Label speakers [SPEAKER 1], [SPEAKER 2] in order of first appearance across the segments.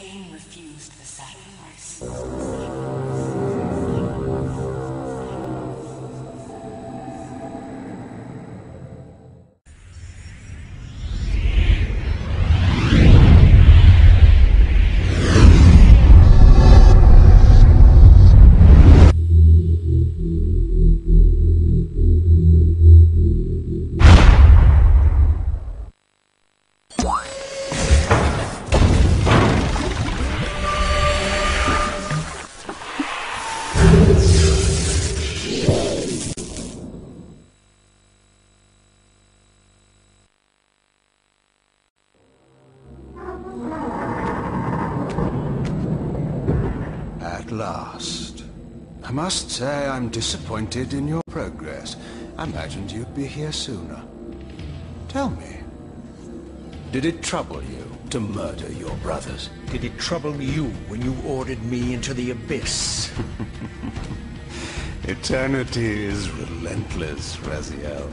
[SPEAKER 1] Kain refused the sacrifice.
[SPEAKER 2] Last. I must say I'm disappointed in your progress. I imagined you'd be here sooner. Tell me, did it trouble you to murder your brothers?
[SPEAKER 3] Did it trouble you when you ordered me into the abyss?
[SPEAKER 2] Eternity is relentless, Raziel.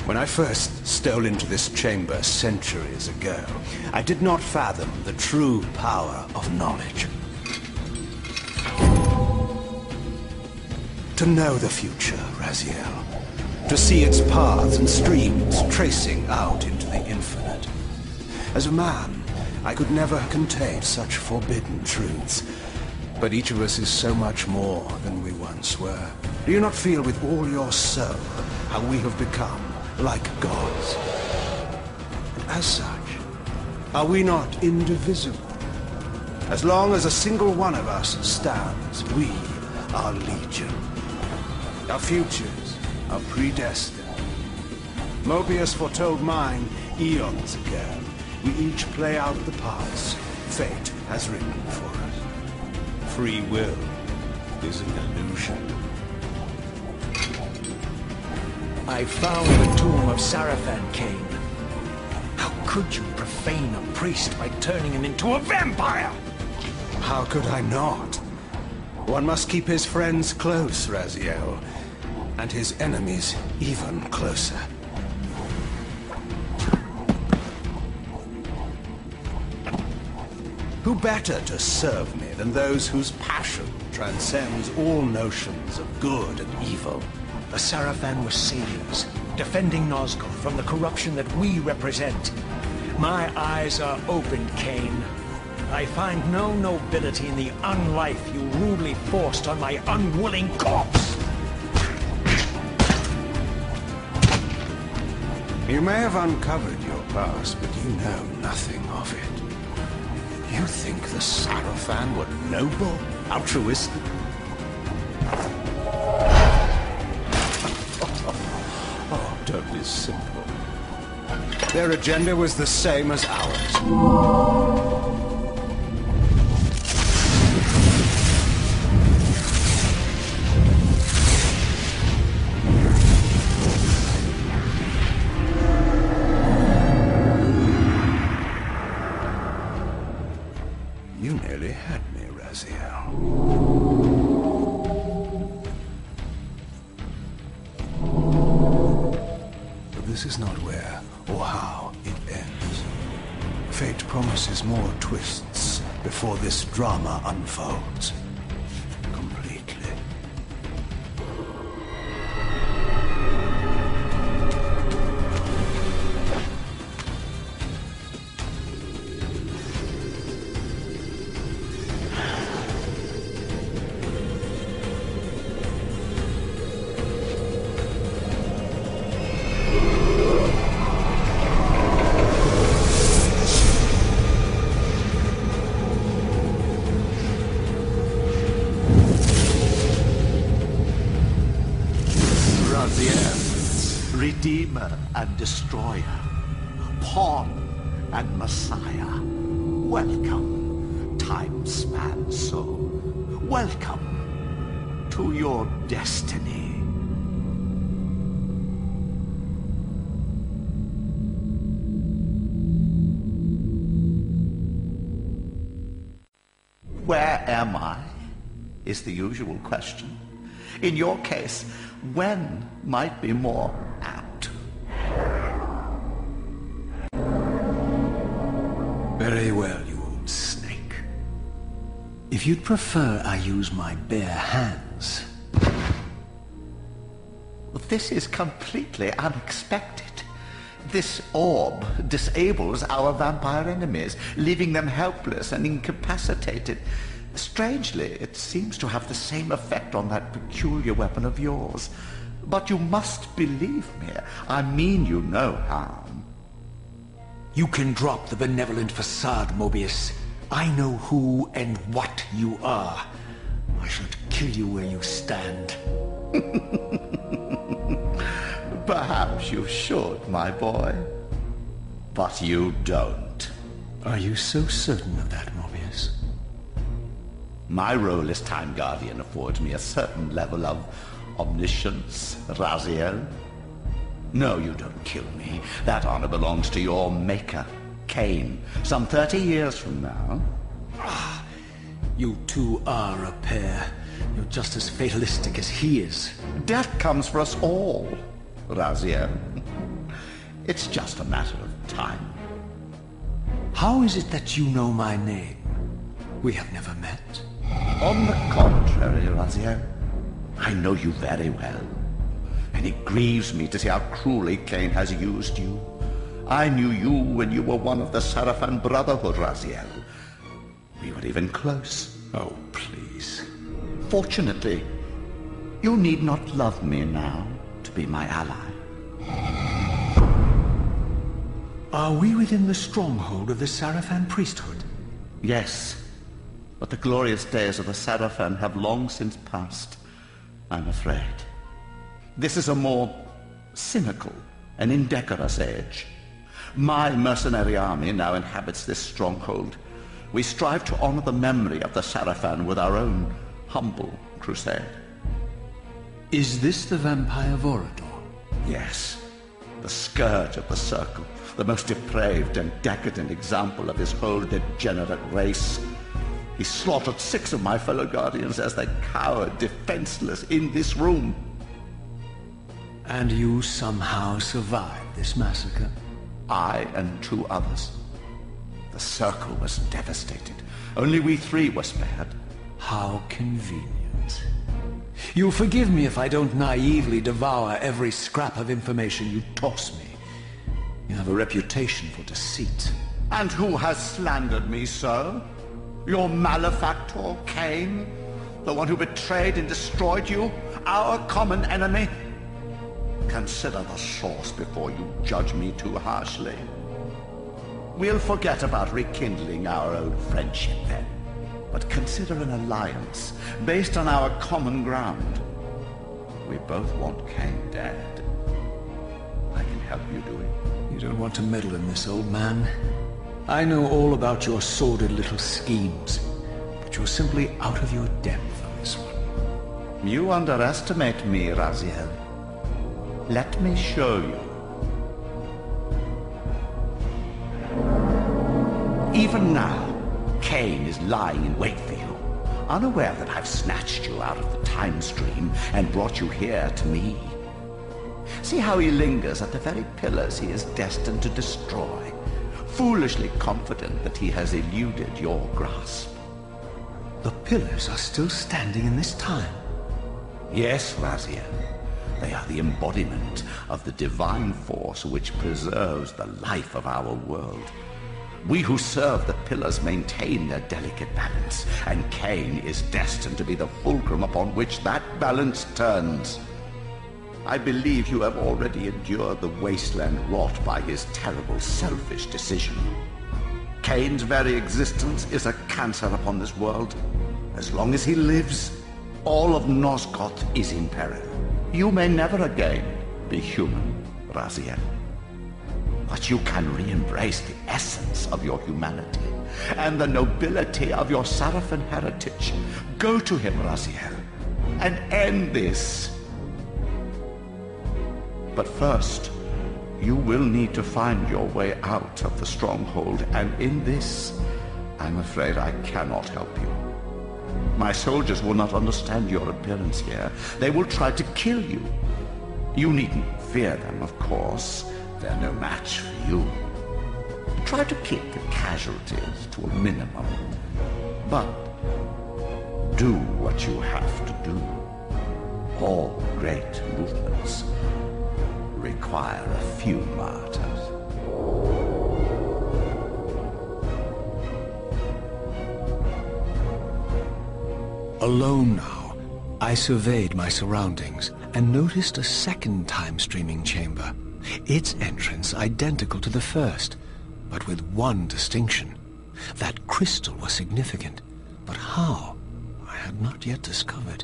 [SPEAKER 2] When I first stole into this chamber centuries ago, I did not fathom the true power of knowledge. To know the future, Raziel. To see its paths and streams tracing out into the infinite. As a man, I could never contain such forbidden truths. But each of us is so much more than we once were. Do you not feel with all your soul how we have become like gods? And as such, are we not indivisible? As long as a single one of us stands, we are legion. Our futures are predestined. Mobius foretold mine eons ago. We each play out the parts fate has written for us. Free will is an illusion.
[SPEAKER 3] I found the tomb of Sarafan, Kain. How could you profane a priest by turning him into a vampire?
[SPEAKER 2] How could I not? One must keep his friends close, Raziel, and his enemies even closer. Who better to serve me than those whose passion transcends all notions of good and evil?
[SPEAKER 3] The Sarafan were saviors, defending Nosgoth from the corruption that we represent. My eyes are opened, Kain. I find no nobility in the unlife you rudely forced on my unwilling corpse.
[SPEAKER 2] You may have uncovered your past, but you know nothing of it. You think the Sarafan were noble, altruistic? Oh, don't be simple. Their agenda was the same as ours. You nearly had me, Raziel. But this is not where or how it ends. Fate promises more twists before this drama unfolds completely.
[SPEAKER 4] Redeemer and destroyer, pawn and messiah. Welcome, time-span soul. Welcome to your destiny. Where am I? Is the usual question. In your case, when might be more apt.
[SPEAKER 2] Very well, you old snake.
[SPEAKER 3] If you'd prefer I use my bare hands...
[SPEAKER 4] This is completely unexpected. This orb disables our vampire enemies, leaving them helpless and incapacitated. Strangely, it seems to have the same effect on that peculiar weapon of yours. But you must believe me. I mean you no harm.
[SPEAKER 3] You can drop the benevolent facade, Mobius. I know who and what you are. I should kill you where you stand.
[SPEAKER 4] Perhaps you should, my boy. But you don't.
[SPEAKER 3] Are you so certain of that, Mobius?
[SPEAKER 4] My role as Time Guardian affords me a certain level of omniscience, Raziel. No, you don't kill me. That honor belongs to your maker, Kain, some 30 years from now.
[SPEAKER 3] You two are a pair. You're just as fatalistic as he is.
[SPEAKER 4] Death comes for us all, Raziel. It's just a matter of time.
[SPEAKER 3] How is it that you know my name? We have never met.
[SPEAKER 4] On the contrary, Raziel, I know you very well. And it grieves me to see how cruelly Kain has used you. I knew you when you were one of the Sarafan Brotherhood, Raziel. We were even close.
[SPEAKER 3] Oh, please.
[SPEAKER 4] Fortunately, you need not love me now to be my ally.
[SPEAKER 3] Are we within the stronghold of the Sarafan priesthood?
[SPEAKER 4] Yes, but the glorious days of the Sarafan have long since passed, I'm afraid. This is a more cynical and indecorous age. My mercenary army now inhabits this stronghold. We strive to honor the memory of the Sarafan with our own humble crusade.
[SPEAKER 3] Is this the vampire Vorador?
[SPEAKER 4] Yes, the scourge of the Circle, the most depraved and decadent example of his whole degenerate race. He slaughtered 6 of my fellow Guardians as they cowered defenseless in this room.
[SPEAKER 3] And you somehow survived this massacre?
[SPEAKER 4] I and 2 others. The Circle was devastated. Only we 3 were spared.
[SPEAKER 3] How convenient. You'll forgive me if I don't naively devour every scrap of information you toss me. You have a reputation for deceit.
[SPEAKER 4] And who has slandered me so? Your malefactor, Kain? The one who betrayed and destroyed you? Our common enemy? Consider the source before you judge me too harshly. We'll forget about rekindling our old friendship then. But consider an alliance based on our common ground. We both want Kain dead. I can help you do it.
[SPEAKER 3] You don't want to meddle in this, old man. I know all about your sordid little schemes, but you're simply out of your depth on this one.
[SPEAKER 4] You underestimate me, Raziel. Let me show you. Even now, Kain is lying in wait for you, unaware that I've snatched you out of the time stream and brought you here to me. See how he lingers at the very pillars he is destined to destroy, foolishly confident that he has eluded your grasp.
[SPEAKER 3] The pillars are still standing in this time.
[SPEAKER 4] Yes, Raziel. They are the embodiment of the divine force which preserves the life of our world. We who serve the pillars maintain their delicate balance, and Kain is destined to be the fulcrum upon which that balance turns. I believe you have already endured the wasteland wrought by his terrible, selfish decision. Kain's very existence is a cancer upon this world. As long as he lives, all of Nosgoth is in peril. You may never again be human, Raziel. But you can re-embrace the essence of your humanity and the nobility of your Sarafan heritage. Go to him, Raziel, and end this. But first, you will need to find your way out of the stronghold, and in this, I'm afraid I cannot help you. My soldiers will not understand your appearance here. They will try to kill you. You needn't fear them, of course. They're no match for you. Try to keep the casualties to a minimum. But Do what you have to do. All great movements require a few martyrs.
[SPEAKER 2] Alone now, I surveyed my surroundings and noticed a second time-streaming chamber. Its entrance identical to the first, but with one distinction. That crystal was significant, but how, I had not yet discovered.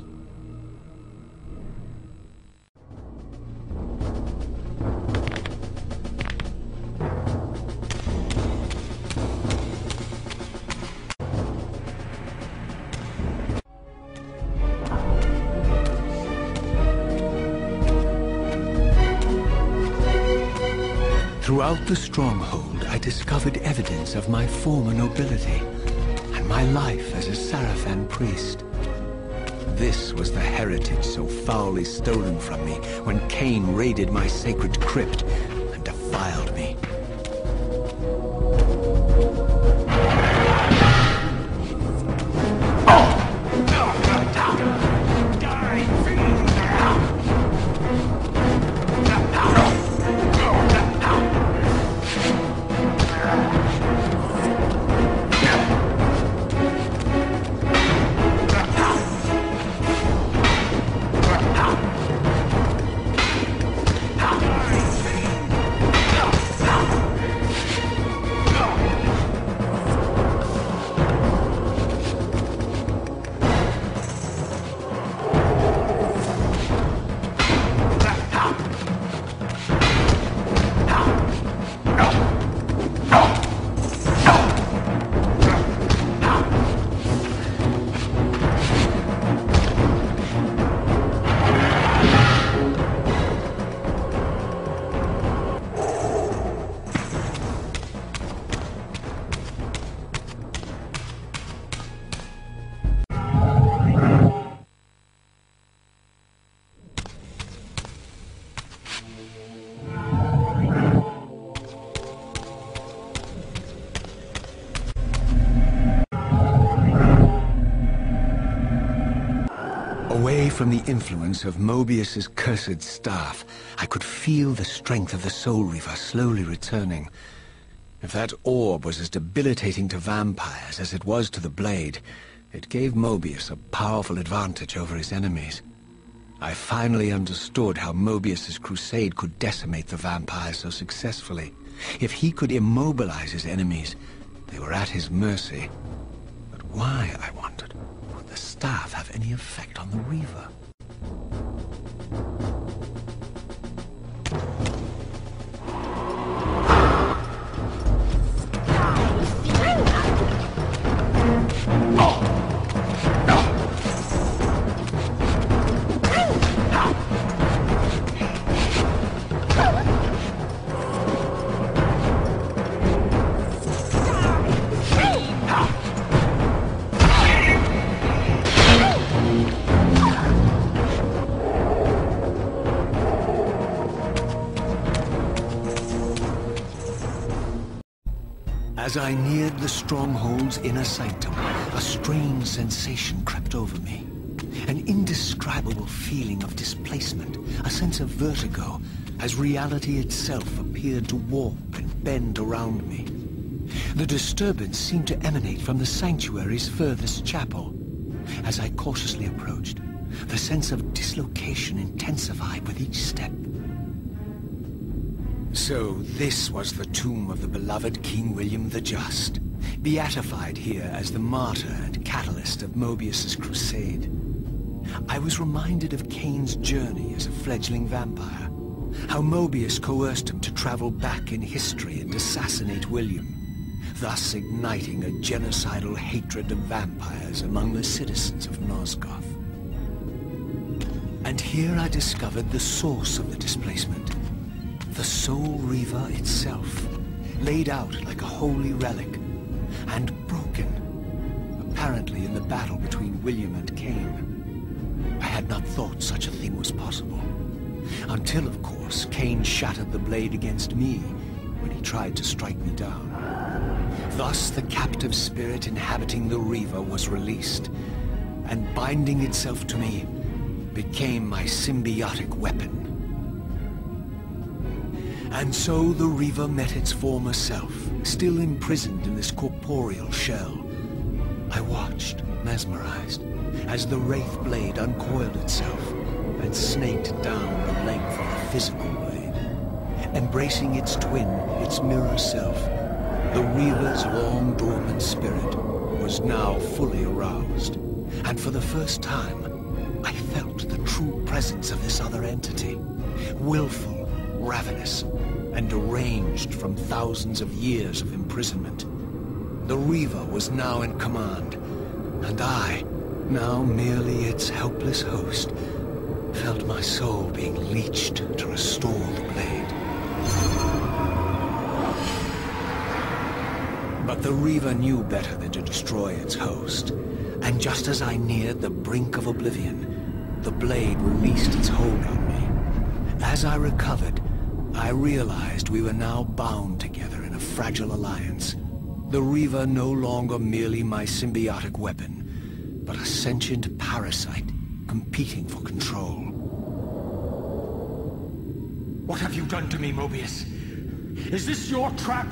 [SPEAKER 2] Throughout the stronghold, I discovered evidence of my former nobility and my life as a Sarafan priest. This was the heritage so foully stolen from me when Kain raided my sacred crypt and defiled me. Away from the influence of Mobius's cursed staff, I could feel the strength of the Soul Reaver slowly returning. If that orb was as debilitating to vampires as it was to the blade, it gave Mobius a powerful advantage over his enemies. I finally understood how Mobius's crusade could decimate the vampires so successfully. If he could immobilize his enemies, they were at his mercy. But why, I wondered, would the staff have any effect on the Reaver? As I neared the stronghold's inner sanctum, a strange sensation crept over me. An indescribable feeling of displacement, a sense of vertigo, as reality itself appeared to warp and bend around me. The disturbance seemed to emanate from the sanctuary's furthest chapel. As I cautiously approached, the sense of dislocation intensified with each step. So this was the tomb of the beloved King William the Just, beatified here as the martyr and catalyst of Mobius's crusade. I was reminded of Kain's journey as a fledgling vampire, how Mobius coerced him to travel back in history and assassinate William, thus igniting a genocidal hatred of vampires among the citizens of Nosgoth. And here I discovered the source of the displacement. The Soul Reaver itself, laid out like a holy relic, and broken, apparently in the battle between William and Kain. I had not thought such a thing was possible, until, of course, Kain shattered the blade against me when he tried to strike me down. Thus the captive spirit inhabiting the Reaver was released,
[SPEAKER 3] and binding itself to me, became my symbiotic weapon. And so the Reaver met its former self, still imprisoned in this corporeal shell. I watched, mesmerized, as the Wraith blade uncoiled itself and snaked down the length of the physical blade. Embracing its twin, its mirror self, the Reaver's long dormant spirit was now fully aroused. And for the first time, I felt the true presence of this other entity. Willful, ravenous, and deranged from thousands of years of imprisonment. The Reaver was now in command, and I, now merely its helpless host, felt my soul being leeched to restore the blade. But the Reaver knew better than to destroy its host, and just as I neared the brink of oblivion, the blade released its hold on me. As I recovered, I realized we were now bound together in a fragile alliance. The Reaver no longer merely my symbiotic weapon, but a sentient parasite competing for control.
[SPEAKER 5] What have you done to me, Mobius? Is this your trap?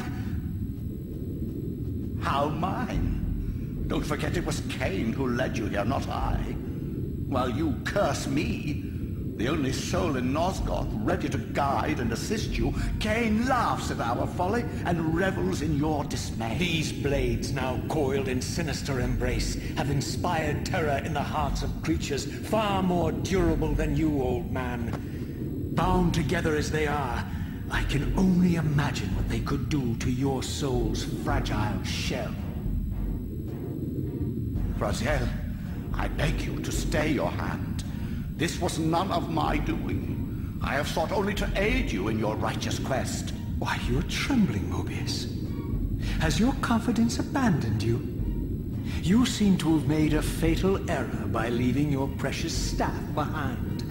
[SPEAKER 4] How mine? Don't forget it was Kain who led you here, not I. While you curse me, the only soul in Nosgoth ready to guide and assist you, Kain laughs at our folly and revels in your dismay.
[SPEAKER 5] These blades, now coiled in sinister embrace, have inspired terror in the hearts of creatures far more durable than you, old man. Bound together as they are, I can only imagine what they could do to your soul's fragile shell.
[SPEAKER 4] Raziel, I beg you to stay your hand. This was none of my doing. I have sought only to aid you in your righteous quest.
[SPEAKER 5] Why, you're trembling, Mobius. Has your confidence abandoned you? You seem to have made a fatal error by leaving your precious staff behind.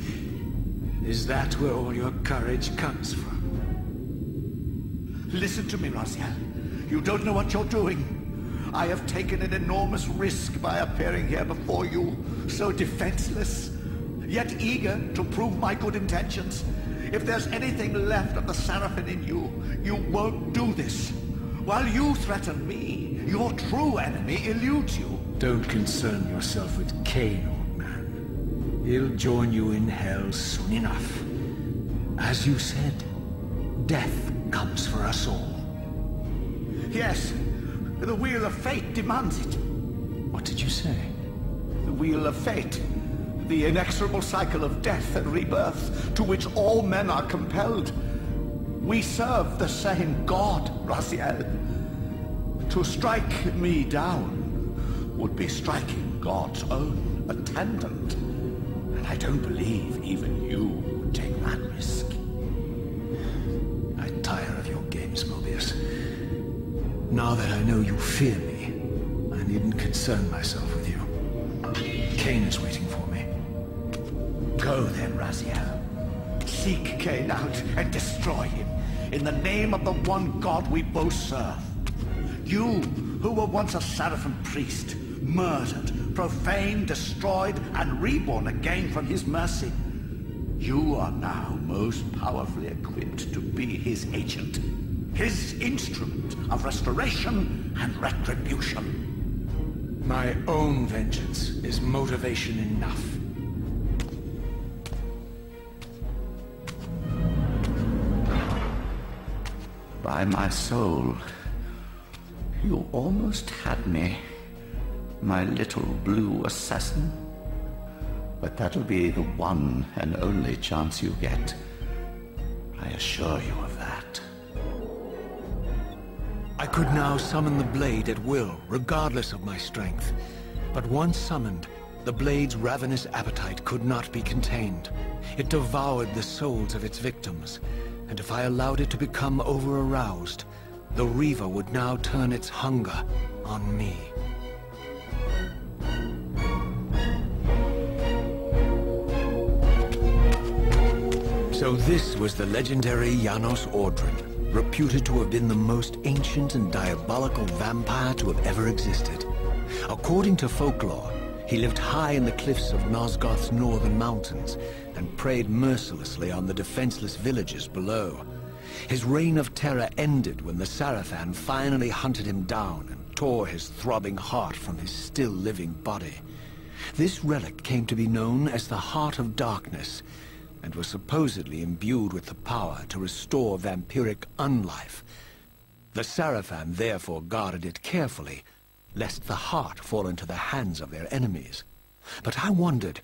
[SPEAKER 5] Is that where all your courage comes from?
[SPEAKER 4] Listen to me, Raziel. You don't know what you're doing. I have taken an enormous risk by appearing here before you, so defenseless, yet eager to prove my good intentions. If there's anything left of the Seraphim in you, you won't do this. While you threaten me, your true enemy eludes you.
[SPEAKER 5] Don't concern yourself with Kain, old man. He'll join you in hell soon enough. As you said, death comes for us all.
[SPEAKER 4] Yes, the Wheel of Fate demands it.
[SPEAKER 5] What did you say?
[SPEAKER 4] The Wheel of Fate. The inexorable cycle of death and rebirth to which all men are compelled. We serve the same God, Raziel. To strike me down would be striking God's own attendant. And I don't believe even you would take that risk.
[SPEAKER 3] I tire of your games, Mobius. Now that I know you fear me, I needn't concern myself with you. Kain is waiting for me.
[SPEAKER 4] Go then, Raziel. Seek Kain out and destroy him in the name of the one God we both serve. You, who were once a Seraphim priest, murdered, profaned, destroyed, and reborn again from his mercy. You are now most powerfully equipped to be his agent, his instrument of restoration and retribution.
[SPEAKER 5] My own vengeance is motivation enough.
[SPEAKER 4] By my soul, you almost had me, my little blue assassin. But that'll be the one and only chance you get. I assure you of that.
[SPEAKER 3] I could now summon the blade at will, regardless of my strength. But once summoned, the blade's ravenous appetite could not be contained. It devoured the souls of its victims, and if I allowed it to become over-aroused, the Reaver would now turn its hunger on me. So this was the legendary Janos Ordrin, reputed to have been the most ancient and diabolical vampire to have ever existed. According to folklore, He lived high in the cliffs of Nosgoth's northern mountains and preyed mercilessly on the defenseless villages below. His reign of terror ended when the Sarafan finally hunted him down and tore his throbbing heart from his still-living body. This relic came to be known as the Heart of Darkness, and was supposedly imbued with the power to restore vampiric unlife. The Sarafan therefore guarded it carefully, lest the heart fall into the hands of their enemies. But I wondered,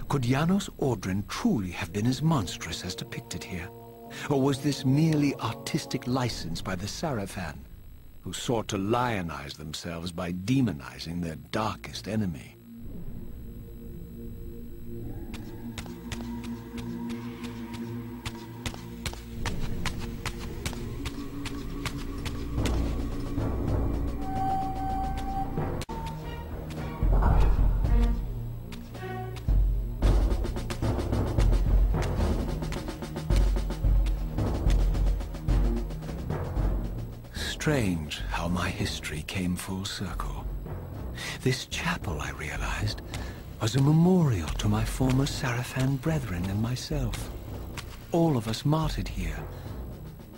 [SPEAKER 3] could Janos Ordrin truly have been as monstrous as depicted here? Or was this merely artistic license by the Sarafan, who sought to lionize themselves by demonizing their darkest enemy? Strange how my history came full circle. This chapel, I realized, was a memorial to my former Sarafan brethren and myself. All of us martyred here,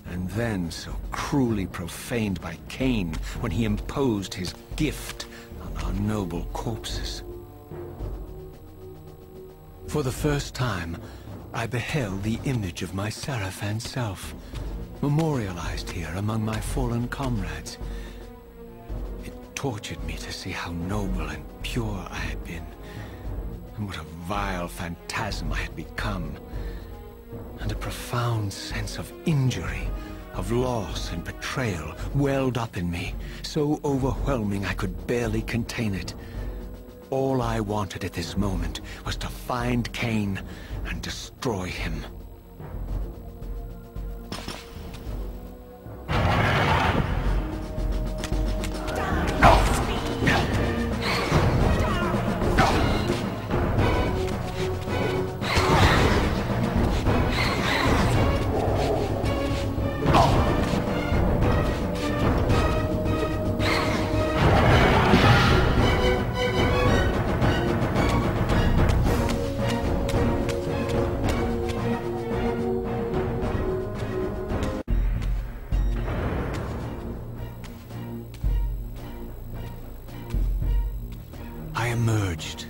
[SPEAKER 3] and then so cruelly profaned by Kain when he imposed his gift on our noble corpses. For the first time, I beheld the image of my Sarafan self, memorialized here among my fallen comrades. It tortured me to see how noble and pure I had been, and what a vile phantasm I had become. And a profound sense of injury, of loss and betrayal welled up in me, so overwhelming I could barely contain it. All I wanted at this moment was to find Kain and destroy him. I emerged,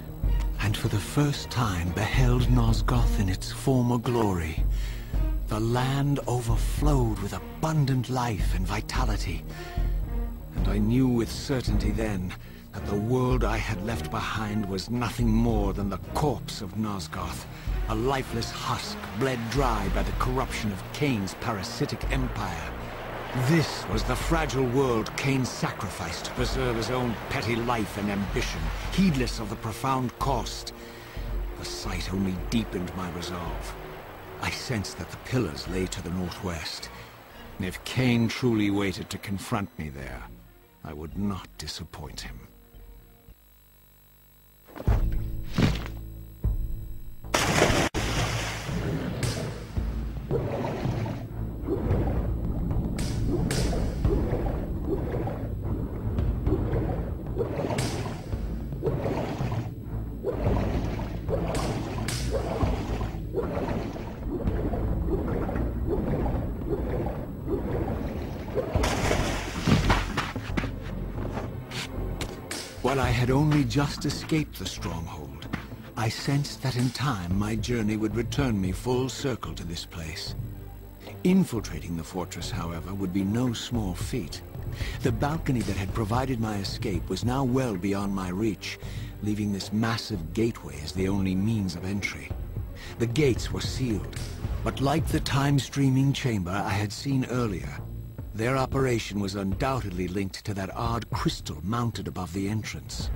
[SPEAKER 3] and for the first time beheld Nosgoth in its former glory. The land overflowed with abundant life and vitality, and I knew with certainty then that the world I had left behind was nothing more than the corpse of Nosgoth, a lifeless husk bled dry by the corruption of Kain's parasitic empire. This was the fragile world Kain sacrificed to preserve his own petty life and ambition, heedless of the profound cost. The sight only deepened my resolve. I sensed that the pillars lay to the northwest, and if Kain truly waited to confront me there, I would not disappoint him. While I had only just escaped the stronghold, I sensed that in time my journey would return me full circle to this place. Infiltrating the fortress, however, would be no small feat. The balcony that had provided my escape was now well beyond my reach, leaving this massive gateway as the only means of entry. The gates were sealed, but like the time-streaming chamber I had seen earlier, their operation was undoubtedly linked to that odd crystal mounted above the entrance.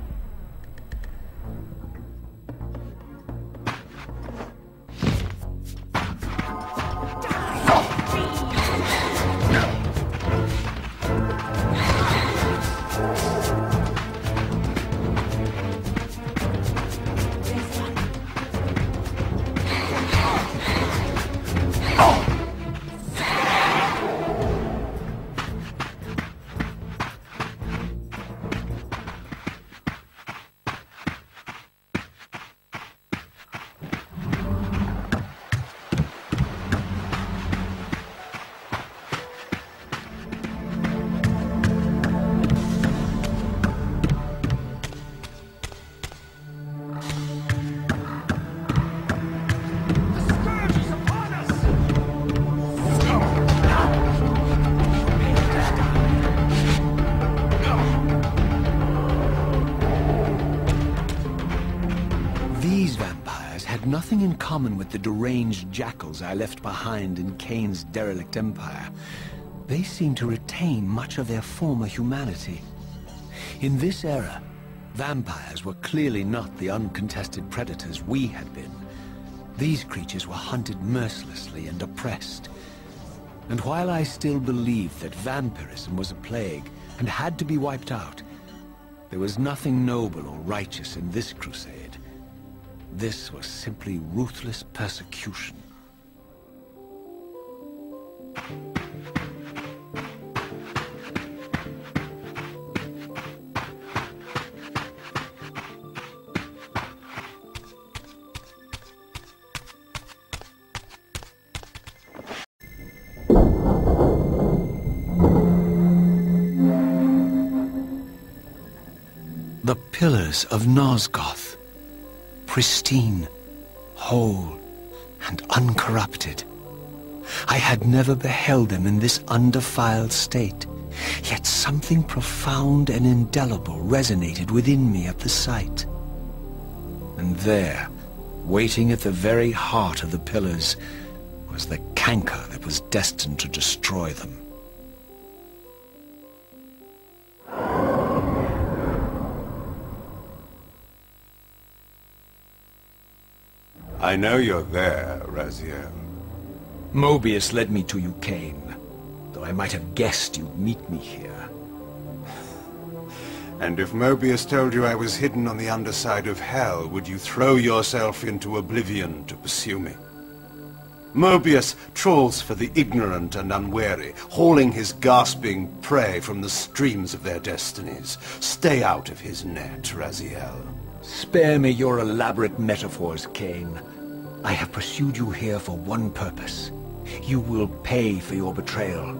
[SPEAKER 3] These vampires had nothing in common with the deranged jackals I left behind in Kain's derelict empire. They seemed to retain much of their former humanity. In this era, vampires were clearly not the uncontested predators we had been. These creatures were hunted mercilessly and oppressed. And while I still believed that vampirism was a plague and had to be wiped out, there was nothing noble or righteous in this crusade. This was simply ruthless persecution. The pillars of Nosgoth, pristine, whole, and uncorrupted. I had never beheld them in this undefiled state, yet something profound and indelible resonated within me at the sight. And there, waiting at the very heart of the pillars, was the canker that was destined to destroy them.
[SPEAKER 2] I know you're there, Raziel.
[SPEAKER 3] Mobius led me to you, Kain, though I might have guessed you'd meet me here.
[SPEAKER 2] And if Mobius told you I was hidden on the underside of hell, would you throw yourself into oblivion to pursue me? Mobius trawls for the ignorant and unwary, hauling his gasping prey from the streams of their destinies. Stay out of his net, Raziel.
[SPEAKER 3] Spare me your elaborate metaphors, Kain. I have pursued you here for one purpose. You will pay for your betrayal,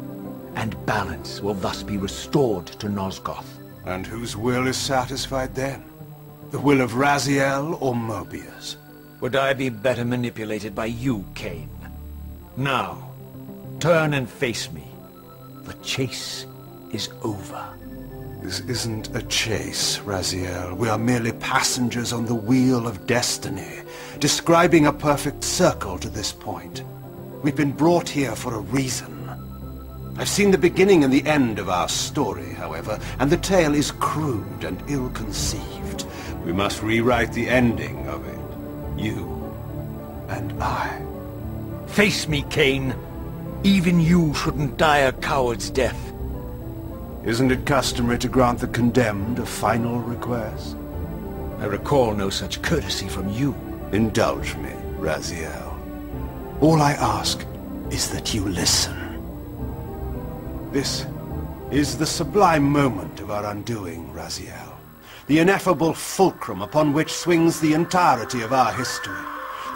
[SPEAKER 3] and balance will thus be restored to Nosgoth.
[SPEAKER 2] And whose will is satisfied then? The will of Raziel or Mobius?
[SPEAKER 3] Would I be better manipulated by you, Kain? Now, turn and face me. The chase is over.
[SPEAKER 2] This isn't a chase, Raziel. We are merely passengers on the wheel of destiny, describing a perfect circle to this point. We've been brought here for a reason. I've seen the beginning and the end of our story, however, and the tale is crude and ill-conceived. We must rewrite the ending of it. You and I.
[SPEAKER 3] Face me, Kain. Even you shouldn't die a coward's death.
[SPEAKER 2] Isn't it customary to grant the condemned a final request?
[SPEAKER 3] I recall no such courtesy from you.
[SPEAKER 2] Indulge me, Raziel. All I ask is that you listen. This is the sublime moment of our undoing, Raziel. The ineffable fulcrum upon which swings the entirety of our history.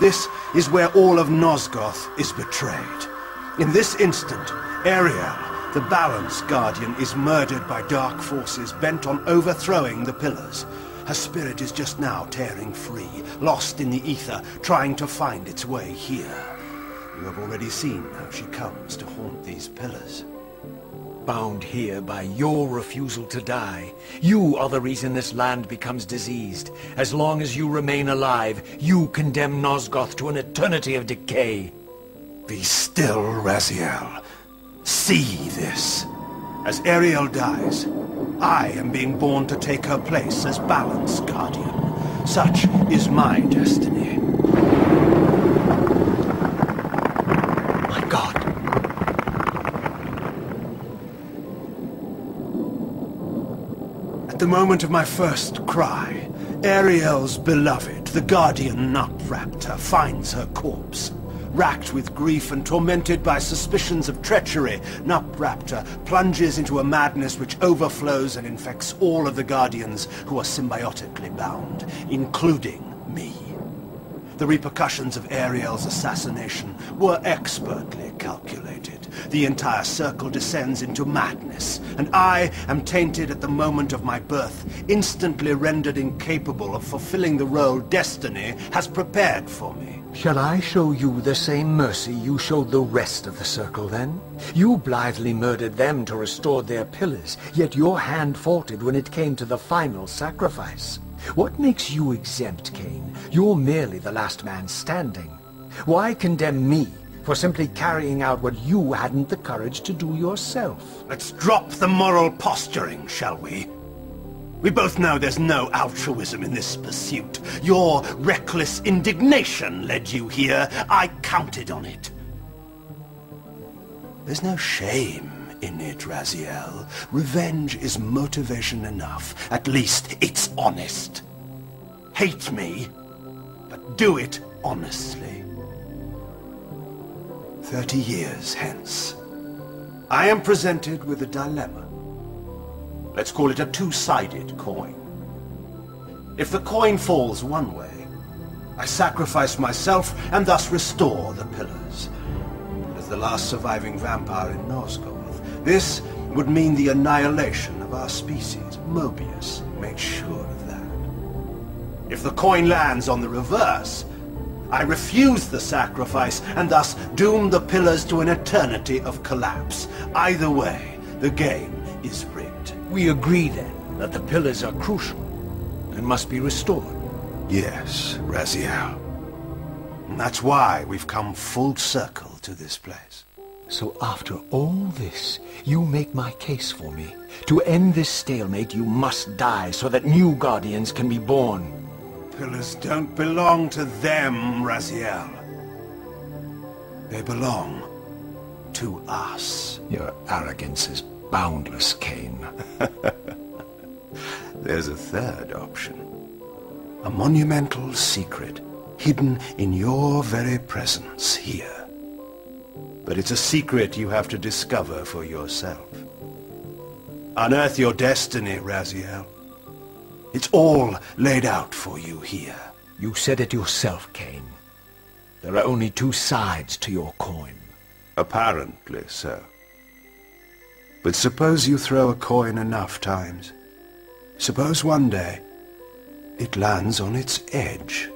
[SPEAKER 2] This is where all of Nosgoth is betrayed. In this instant, Ariel, the Balance Guardian, is murdered by dark forces bent on overthrowing the pillars. Her spirit is just now tearing free, lost in the ether, trying to find its way here. You have already seen how she comes to haunt these pillars.
[SPEAKER 3] Bound here by your refusal to die. You are the reason this land becomes diseased. As long as you remain alive, you condemn Nosgoth to an eternity of decay.
[SPEAKER 2] Be still, Raziel. See this. As Ariel dies, I am being born to take her place as Balance Guardian. Such is my destiny.
[SPEAKER 3] My God.
[SPEAKER 2] At the moment of my first cry, Ariel's beloved, the Guardian Nutraptor, finds her corpse. Racked with grief and tormented by suspicions of treachery, Nutraptor plunges into a madness which overflows and infects all of the Guardians who are symbiotically bound, including me. The repercussions of Ariel's assassination were expertly calculated. The entire circle descends into madness, and I am tainted at the moment of my birth, instantly rendered incapable of fulfilling the role destiny has prepared for me.
[SPEAKER 3] Shall I show you the same mercy you showed the rest of the circle, then? You blithely murdered them to restore their pillars, yet your hand faltered when it came to the final sacrifice. What makes you exempt, Kain, You're merely the last man standing. Why condemn me for simply carrying out what you hadn't the courage to do yourself?
[SPEAKER 2] Let's drop the moral posturing, shall we? We both know there's no altruism in this pursuit. Your reckless indignation led you here. I counted on it. There's no shame in it, Raziel. Revenge is motivation enough. At least it's honest. Hate me, but do it honestly. 30 years hence, I am presented with a dilemma. Let's call it a two-sided coin. If the coin falls one way, I sacrifice myself and thus restore the pillars. As the last surviving vampire in Nosgoth, this would mean the annihilation of our species. Mobius made sure of that. If the coin lands on the reverse, I refuse the sacrifice and thus doom the pillars to an eternity of collapse. Either way, the game is rigged.
[SPEAKER 3] We agree then that the pillars are crucial and must be restored.
[SPEAKER 2] Yes, Raziel. And that's why we've come full circle to this place.
[SPEAKER 3] So after all this, you make my case for me. To end this stalemate, you must die so that new guardians can be born.
[SPEAKER 2] Pillars don't belong to them, Raziel. They belong to us.
[SPEAKER 3] Your arrogance is boundless, Kain.
[SPEAKER 2] There's a third option. A monumental secret, hidden in your very presence here. But it's a secret you have to discover for yourself. Unearth your destiny, Raziel. It's all laid out for you here.
[SPEAKER 3] You said it yourself, Kain. There are only two sides to your coin.
[SPEAKER 2] Apparently so. But suppose you throw a coin enough times. Suppose one day it lands on its edge.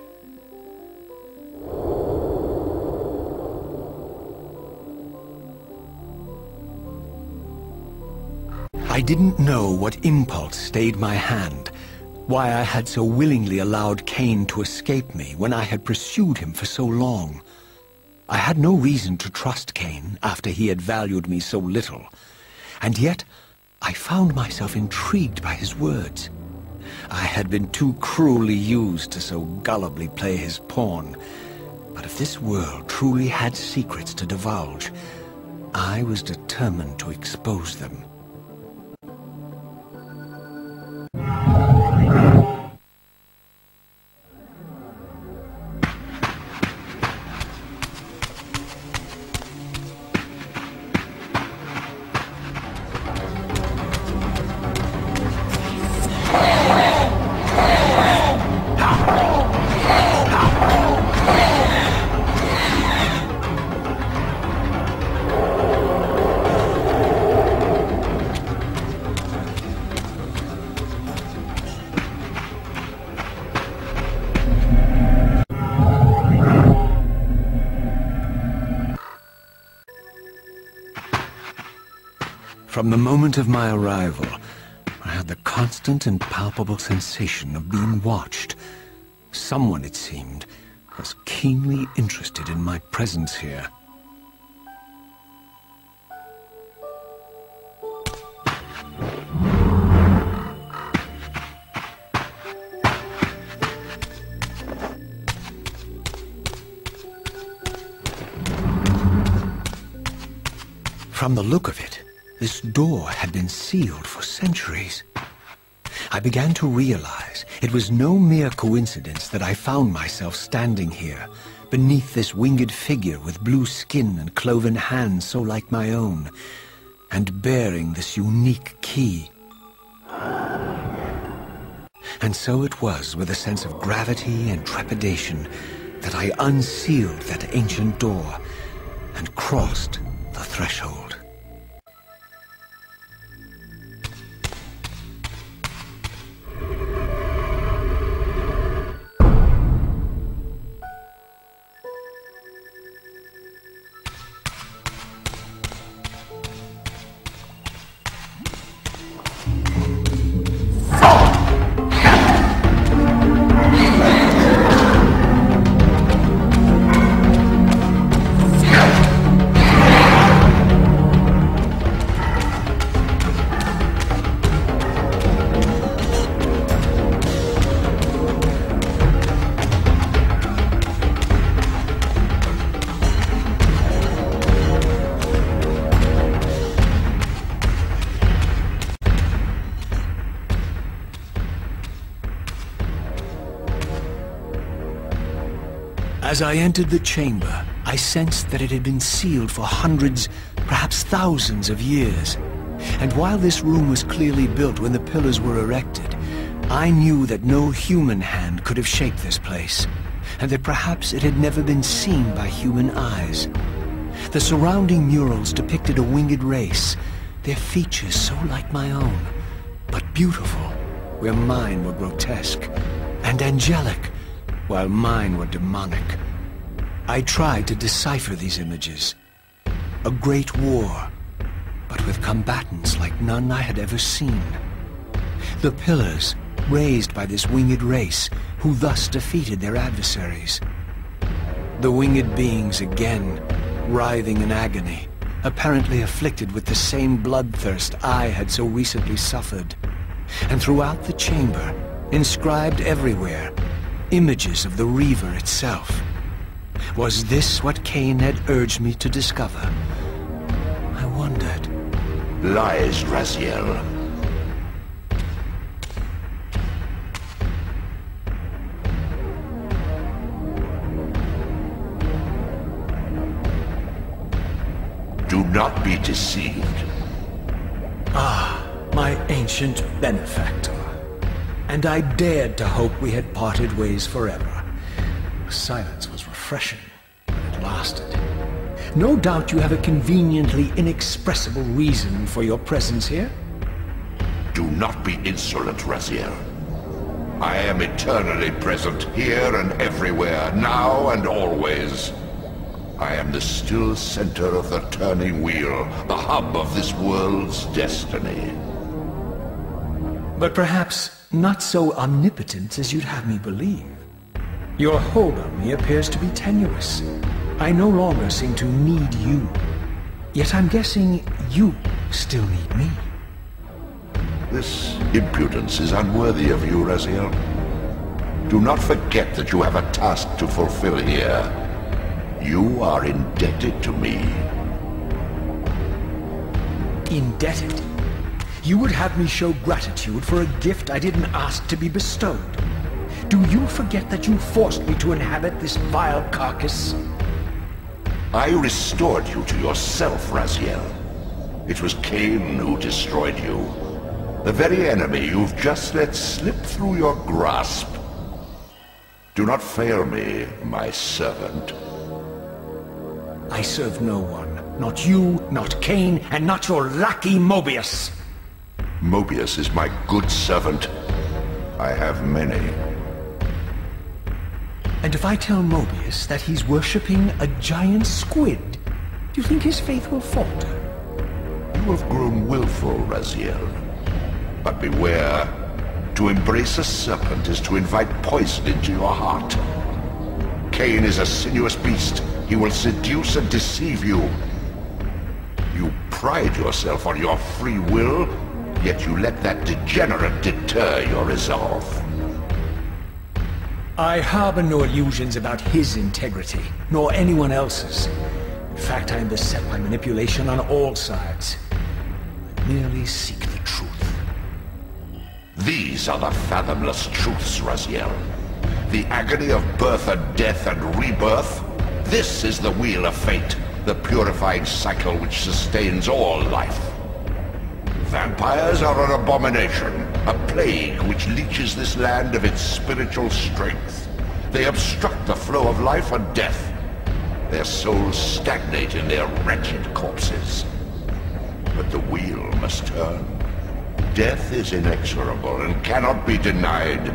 [SPEAKER 3] I didn't know what impulse stayed my hand, why I had so willingly allowed Kain to escape me when I had pursued him for so long. I had no reason to trust Kain after he had valued me so little. And yet, I found myself intrigued by his words. I had been too cruelly used to so gullibly play his pawn. But if this world truly had secrets to divulge, I was determined to expose them. From the moment of my arrival, I had the constant and palpable sensation of being watched. Someone, it seemed, was keenly interested in my presence here. From the look of it, this door had been sealed for centuries. I began to realize it was no mere coincidence that I found myself standing here, beneath this winged figure with blue skin and cloven hands so like my own, and bearing this unique key. And so it was with a sense of gravity and trepidation that I unsealed that ancient door and crossed the threshold. As I entered the chamber, I sensed that it had been sealed for hundreds, perhaps thousands of years. And while this room was clearly built when the pillars were erected, I knew that no human hand could have shaped this place, and that perhaps it had never been seen by human eyes. The surrounding murals depicted a winged race, their features so like my own, but beautiful, where mine were grotesque, and angelic, while mine were demonic. I tried to decipher these images. A great war, but with combatants like none I had ever seen. The pillars, raised by this winged race, who thus defeated their adversaries. The winged beings again, writhing in agony, apparently afflicted with the same bloodthirst I had so recently suffered. And throughout the chamber, inscribed everywhere, images of the Reaver itself. Was this what Kain had urged me to discover? I wondered.
[SPEAKER 6] Lies, Raziel. Do not be deceived.
[SPEAKER 3] Ah, my ancient benefactor. And I dared to hope we had parted ways forever. The silence was refreshing, but it lasted. No doubt you have a conveniently inexpressible reason for your presence here?
[SPEAKER 6] Do not be insolent, Raziel. I am eternally present here and everywhere, now and always. I am the still center of the turning wheel, the hub of this world's destiny.
[SPEAKER 3] But perhaps not so omnipotent as you'd have me believe. Your hold on me appears to be tenuous. I no longer seem to need you. Yet I'm guessing you still need me.
[SPEAKER 6] This impudence is unworthy of you, Raziel. Do not forget that you have a task to fulfill here. You are indebted to me.
[SPEAKER 3] Indebted? You would have me show gratitude for a gift I didn't ask to be bestowed. Do you forget that you forced me to inhabit this vile carcass?
[SPEAKER 6] I restored you to yourself, Raziel. It was Kain who destroyed you. The very enemy you've just let slip through your grasp. Do not fail me, my servant.
[SPEAKER 3] I serve no one. Not you, not Kain, and not your lackey Mobius.
[SPEAKER 6] Mobius is my good servant. I have many.
[SPEAKER 3] And if I tell Mobius that he's worshipping a giant squid, do you think his faith will falter?
[SPEAKER 6] You have grown willful, Raziel. But beware. To embrace a serpent is to invite poison into your heart. Kain is a sinuous beast. He will seduce and deceive you. You pride yourself on your free will, yet you let that degenerate deter your resolve.
[SPEAKER 3] I harbor no illusions about his integrity, nor anyone else's. In fact, I am beset by manipulation on all sides. I merely seek the truth.
[SPEAKER 6] These are the fathomless truths, Raziel. The agony of birth and death and rebirth. This is the wheel of fate, the purifying cycle which sustains all life. Vampires are an abomination, a plague which leeches this land of its spiritual strength. They obstruct the flow of life and death. Their souls stagnate in their wretched corpses. But the wheel must turn. Death is inexorable and cannot be denied.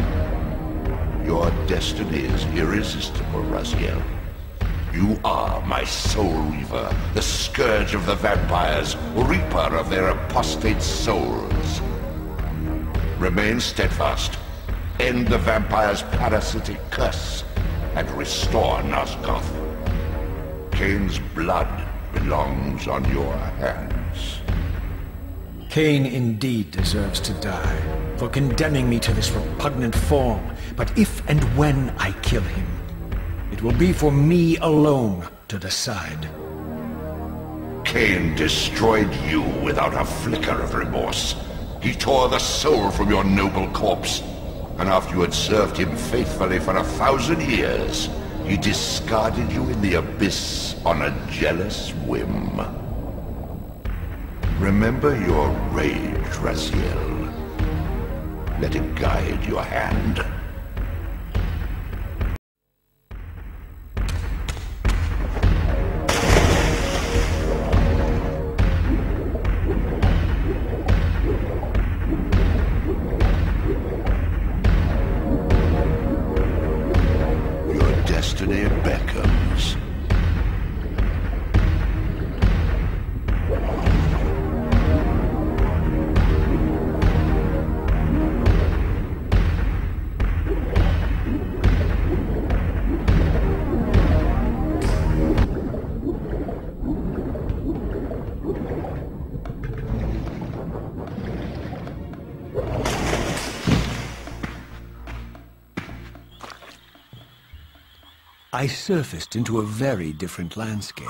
[SPEAKER 6] Your destiny is irresistible, Raziel. You are my soul reaver, the scourge of the vampires, reaper of their apostate souls. Remain steadfast, end the vampire's parasitic curse, and restore Nosgoth. Kain's blood belongs on your hands.
[SPEAKER 3] Kain indeed deserves to die, for condemning me to this repugnant form. But if and when I kill him, it will be for me alone to decide.
[SPEAKER 6] Kain destroyed you without a flicker of remorse. He tore the soul from your noble corpse, and after you had served him faithfully for 1,000 years, He discarded you in the abyss on a jealous whim. Remember your rage, Raziel. Let it guide your hand. Destiny beckons.
[SPEAKER 3] I surfaced into a very different landscape.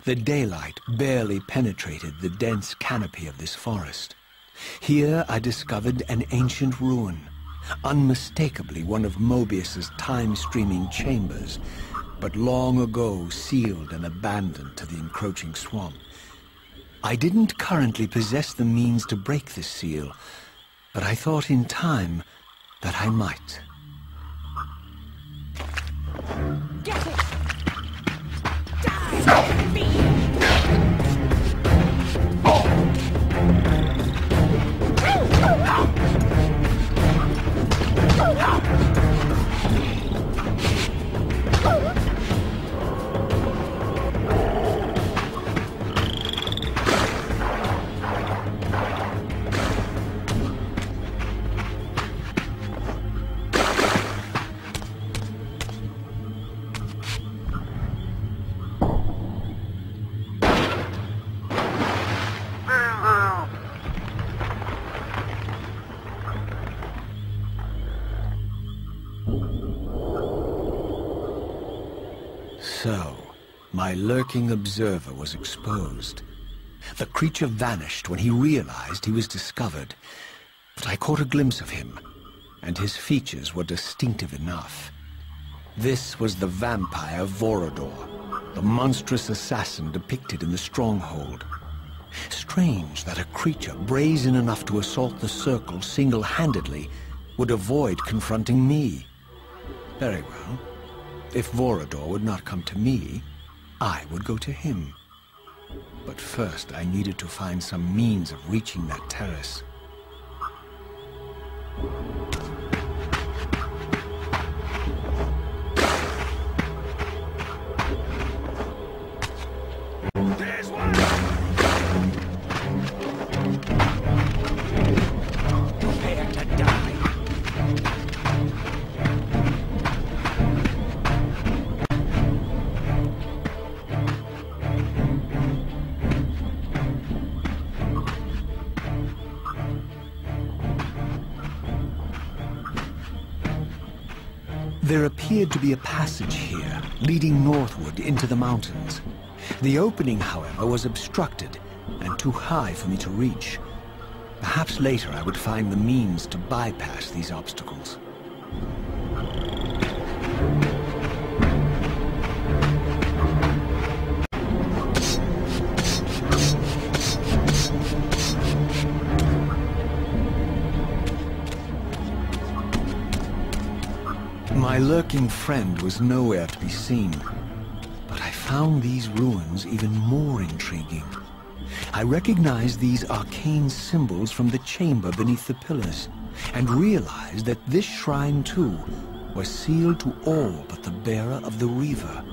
[SPEAKER 3] The daylight barely penetrated the dense canopy of this forest. Here I discovered an ancient ruin, unmistakably one of Mobius's time-streaming chambers, but long ago sealed and abandoned to the encroaching swamp. I didn't currently possess the means to break this seal, but I thought in time that I might.
[SPEAKER 7] Get it! Die! Me!
[SPEAKER 3] So, my lurking observer was exposed. The creature vanished when he realized he was discovered, but I caught a glimpse of him, and his features were distinctive enough. This was the vampire Vorador, the monstrous assassin depicted in the stronghold. Strange that a creature brazen enough to assault the Circle single-handedly would avoid confronting me. Very well. If Vorador would not come to me, I would go to him. But first I needed to find some means of reaching that terrace.
[SPEAKER 5] There's one! Prepare to die.
[SPEAKER 3] There appeared to be a passage here, leading northward into the mountains. The opening, however, was obstructed and too high for me to reach. Perhaps later I would find the means to bypass these obstacles. My lurking friend was nowhere to be seen, but I found these ruins even more intriguing. I recognized these arcane symbols from the chamber beneath the pillars, and realized that this shrine, too, was sealed to all but the bearer of the Reaver.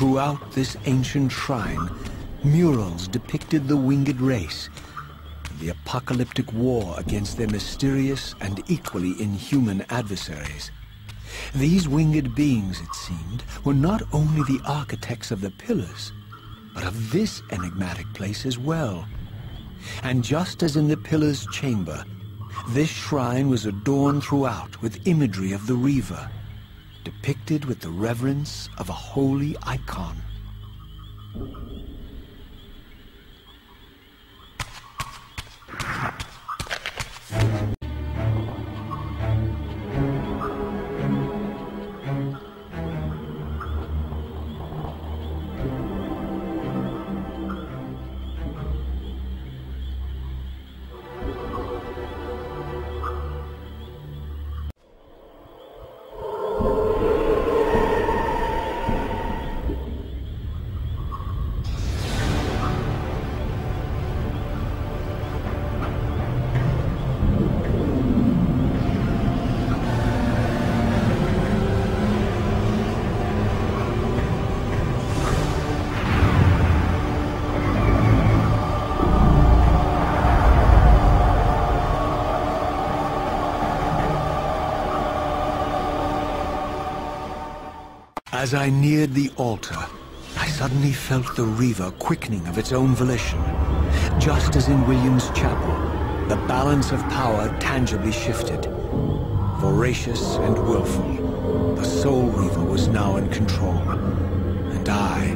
[SPEAKER 3] Throughout this ancient shrine, murals depicted the winged race, and the apocalyptic war against their mysterious and equally inhuman adversaries. These winged beings, it seemed, were not only the architects of the pillars, but of this enigmatic place as well. And just as in the Pillar's chamber, this shrine was adorned throughout with imagery of the Reaver, depicted with the reverence of a holy icon. As I neared the altar, I suddenly felt the Reaver quickening of its own volition. Just as in William's chapel, the balance of power tangibly shifted. Voracious and willful, the Soul Reaver was now in control, and I,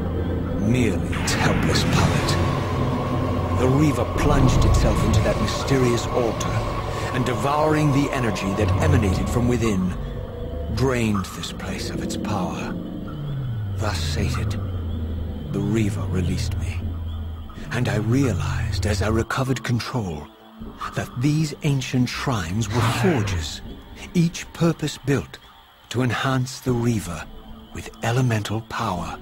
[SPEAKER 3] merely its helpless puppet. The Reaver plunged itself into that mysterious altar, and devouring the energy that emanated from within, drained this place of its power. Thus sated, the Reaver released me, and I realized as I recovered control that these ancient shrines were forges, each purpose-built to enhance the Reaver with elemental power.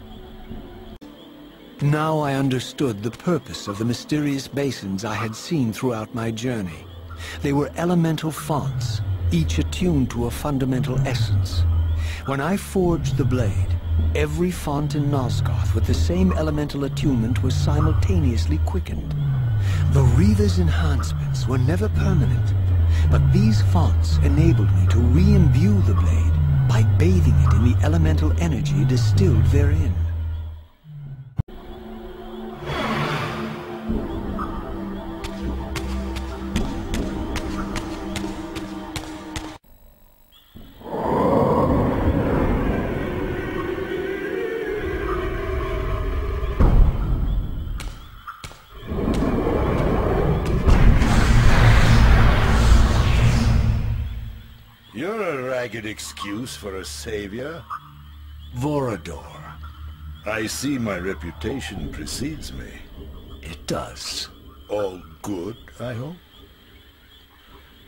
[SPEAKER 3] Now I understood the purpose of the mysterious basins I had seen throughout my journey. They were elemental fonts, each attuned to a fundamental essence. When I forged the blade, every font in Nosgoth with the same elemental attunement was simultaneously quickened. The Reaver's enhancements were never permanent, but these fonts enabled me to re-imbue the blade by bathing it in the elemental energy distilled therein.
[SPEAKER 8] You're a ragged excuse for a savior.
[SPEAKER 3] Vorador.
[SPEAKER 8] I see my reputation precedes me.
[SPEAKER 3] It does.
[SPEAKER 8] All good, I hope?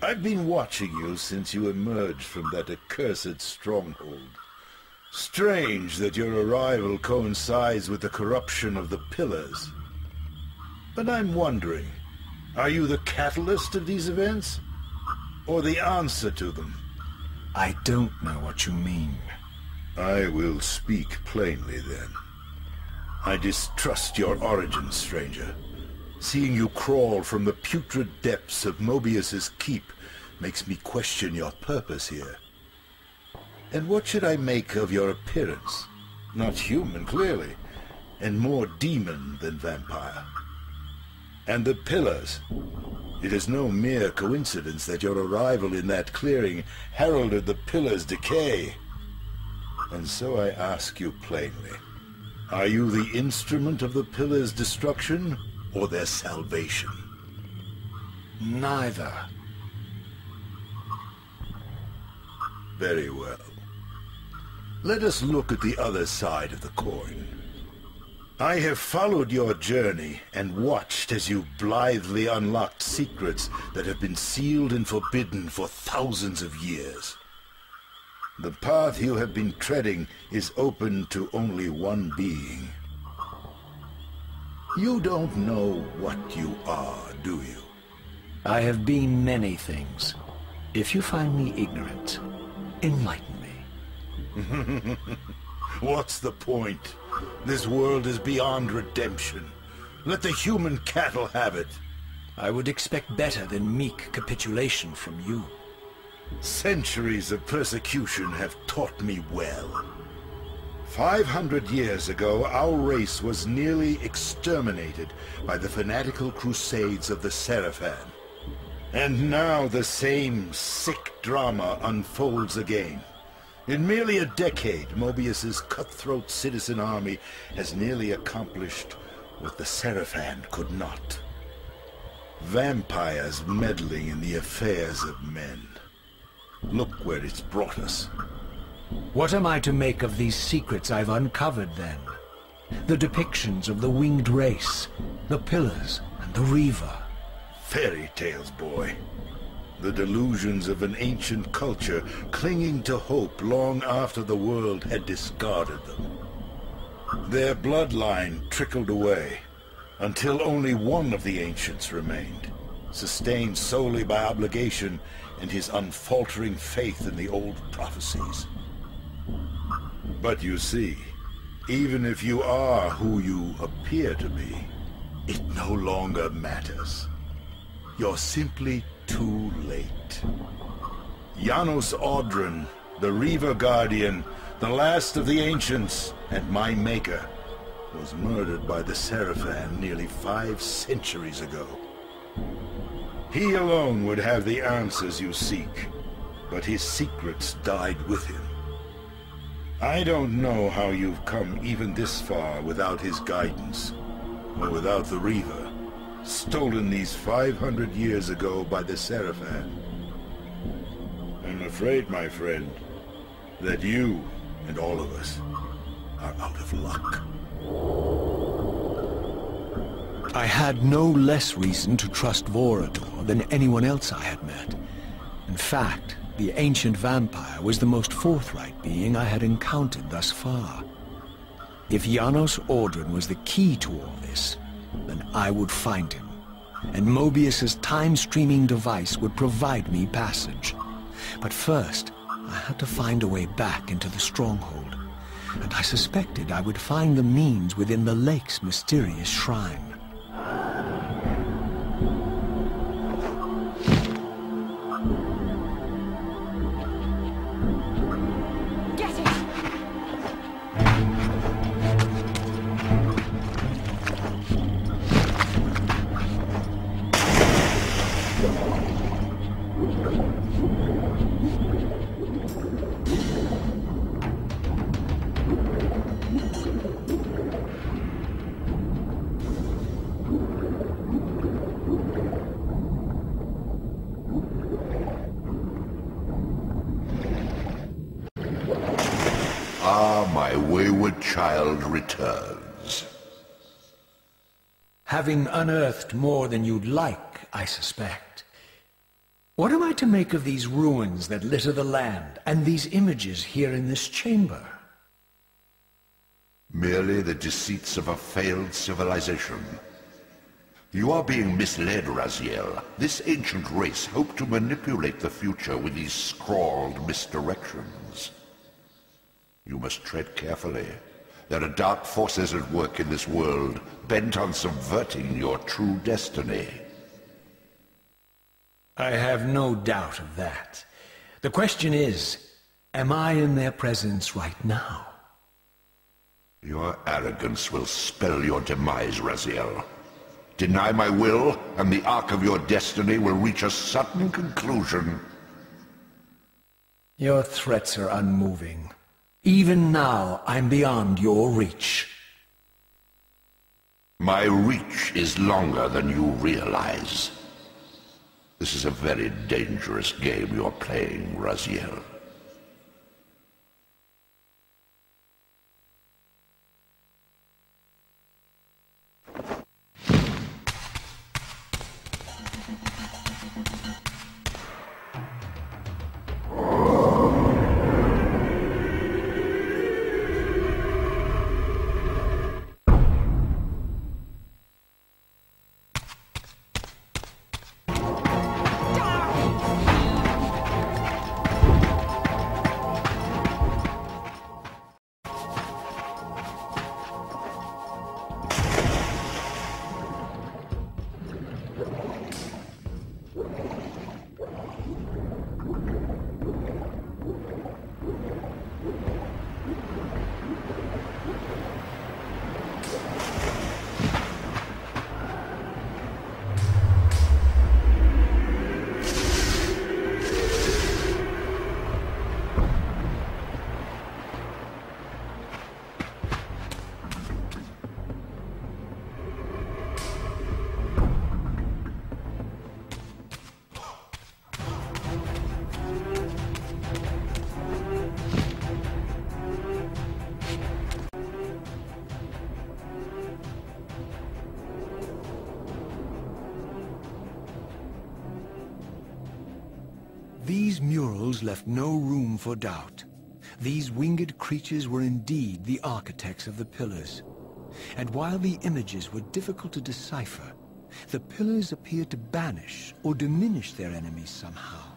[SPEAKER 8] I've been watching you since you emerged from that accursed stronghold. Strange that your arrival coincides with the corruption of the Pillars. But I'm wondering, are you the catalyst of these events? Or the answer to them?
[SPEAKER 3] I don't know what you mean.
[SPEAKER 8] I will speak plainly then. I distrust your origins, stranger. Seeing you crawl from the putrid depths of Mobius's keep makes me question your purpose here. And what should I make of your appearance? Not human, clearly, and more demon than vampire. And the Pillars. It is no mere coincidence that your arrival in that clearing heralded the Pillars' decay. And so I ask you plainly, are you the instrument of the Pillars' destruction, or their salvation?
[SPEAKER 3] Neither.
[SPEAKER 8] Very well. Let us look at the other side of the coin. I have followed your journey and watched as you blithely unlocked secrets that have been sealed and forbidden for thousands of years. The path you have been treading is open to only one being. You don't know what you are, do you?
[SPEAKER 3] I have been many things. If you find me ignorant, enlighten me.
[SPEAKER 8] What's the point? This world is beyond redemption. Let the human cattle have it.
[SPEAKER 3] I would expect better than meek capitulation from you.
[SPEAKER 8] Centuries of persecution have taught me well. 500 years ago, our race was nearly exterminated by the fanatical crusades of the Seraphan. And now the same sick drama unfolds again. In merely a decade, Mobius's cutthroat citizen army has nearly accomplished what the Seraphan could not. Vampires meddling in the affairs of men. Look where it's brought us.
[SPEAKER 3] What am I to make of these secrets I've uncovered, then? The depictions of the winged race, the pillars, and the Reaver.
[SPEAKER 8] Fairy tales, boy. The delusions of an ancient culture clinging to hope long after the world had discarded them. Their bloodline trickled away, until only one of the ancients remained, sustained solely by obligation and his unfaltering faith in the old prophecies. But you see, even if you are who you appear to be, it no longer matters. You're simply too late. Janos Audron, the Reaver Guardian, the last of the ancients, and my maker, was murdered by the Seraphan nearly 5 centuries ago. He alone would have the answers you seek, but his secrets died with him. I don't know how you've come even this far without his guidance, or without the Reaver, stolen these 500 years ago by the Seraphan. I'm afraid, my friend, that you and all of us are out of luck.
[SPEAKER 3] I had no less reason to trust Vorador than anyone else I had met. In fact, the ancient vampire was the most forthright being I had encountered thus far. If Janos Audron was the key to all this, then I would find him, and Mobius's time-streaming device would provide me passage. But first, I had to find a way back into the stronghold, and I suspected I would find the means within the lake's mysterious shrine.
[SPEAKER 6] My wayward child returns.
[SPEAKER 3] Having unearthed more than you'd like, I suspect. What am I to make of these ruins that litter the land, and these images here in this chamber?
[SPEAKER 6] Merely the deceits of a failed civilization. You are being misled, Raziel. This ancient race hoped to manipulate the future with these scrawled misdirections. You must tread carefully. There are dark forces at work in this world, bent on subverting your true destiny.
[SPEAKER 3] I have no doubt of that. The question is, am I in their presence right now?
[SPEAKER 6] Your arrogance will spell your demise, Raziel. Deny my will, and the arc of your destiny will reach a sudden conclusion.
[SPEAKER 3] Your threats are unmoving. Even now, I'm beyond your reach.
[SPEAKER 6] My reach is longer than you realize. This is a very dangerous game you're playing, Raziel.
[SPEAKER 3] murals left no room for doubt. These winged creatures were indeed the architects of the pillars. And while the images were difficult to decipher, the pillars appeared to banish or diminish their enemies somehow.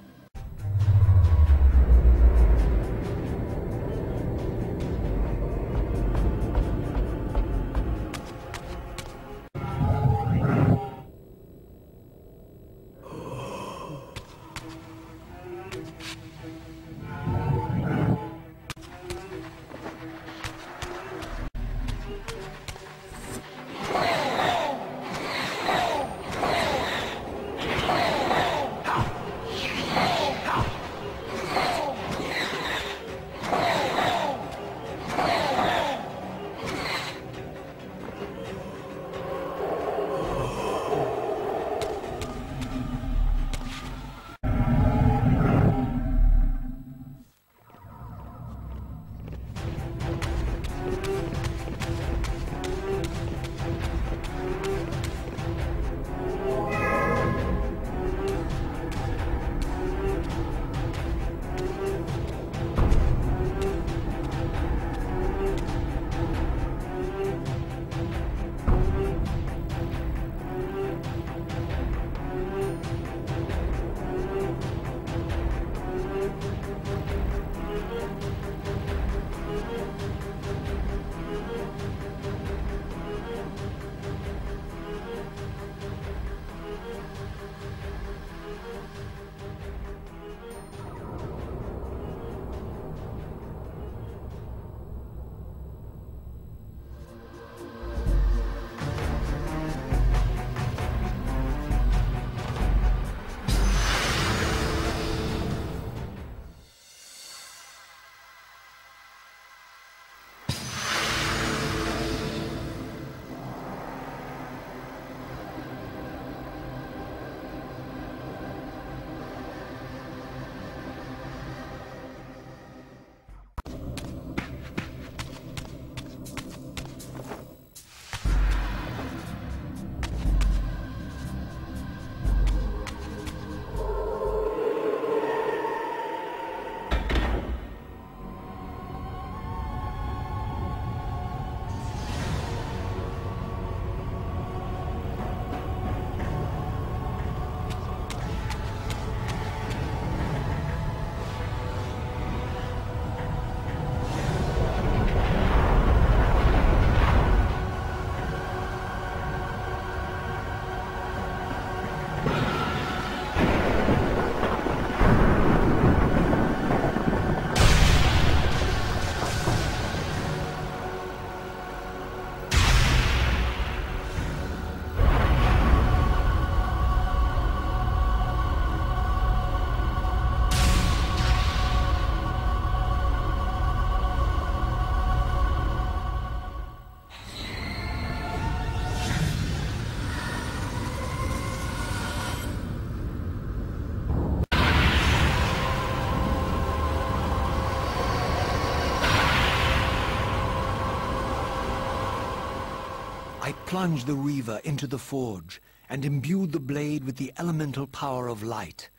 [SPEAKER 3] I plunged the Reaver into the forge and imbued the blade with the elemental power of light.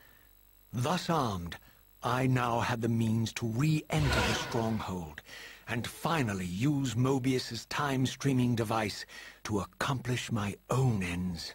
[SPEAKER 3] Thus armed, I now had the means to re-enter the stronghold and finally use Mobius's time-streaming device to accomplish my own ends.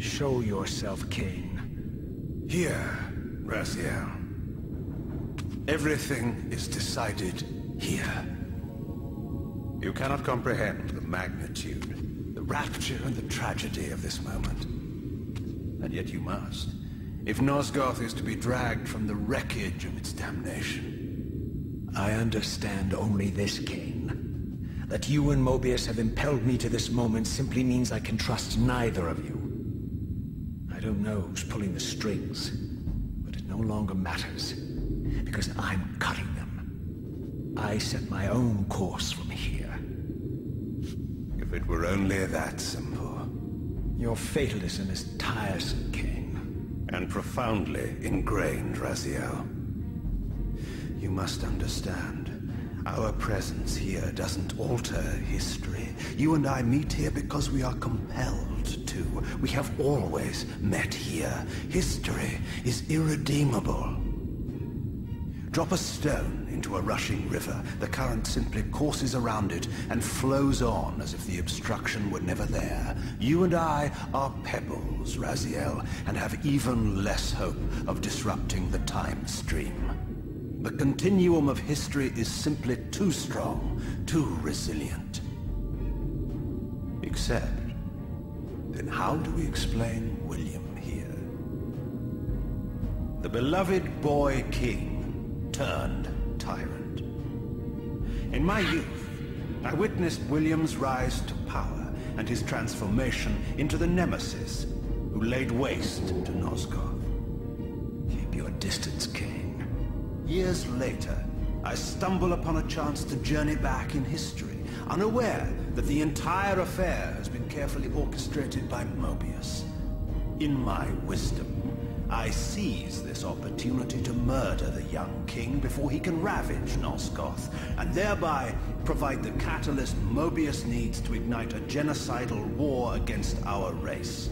[SPEAKER 3] Show yourself, Kain.
[SPEAKER 2] Here, Raziel. Everything is decided here. You cannot comprehend the magnitude, the rapture and the tragedy of this moment. And yet you must, if Nosgoth is to be dragged from the wreckage of its damnation.
[SPEAKER 3] I understand only this, Kain. That you and Mobius have impelled me to this moment simply means I can trust neither of you. I don't know who's pulling the strings, but it no longer matters, because I'm cutting them. I set my own course from here.
[SPEAKER 2] If it were only that simple.
[SPEAKER 3] Your fatalism is tiresome, Kain.
[SPEAKER 2] And profoundly ingrained, Raziel. You must understand, our presence here doesn't alter history. You and I meet here because we are compelled to. We have always met here. History is irredeemable. Drop a stone into a rushing river, the current simply courses around it and flows on as if the obstruction were never there. You and I are pebbles, Raziel, and have even less hope of disrupting the time stream. The continuum of history is simply too strong, too resilient. Except, then how do we explain William here? The beloved boy king turned tyrant. In my youth, I witnessed William's rise to power and his transformation into the nemesis who laid waste to Nosgoth.
[SPEAKER 3] Keep your distance, Kain.
[SPEAKER 2] Years later, I stumble upon a chance to journey back in history, unaware that the entire affair has been carefully orchestrated by Mobius. In my wisdom, I seize this opportunity to murder the young king before he can ravage Nosgoth, and thereby provide the catalyst Mobius needs to ignite a genocidal war against our race.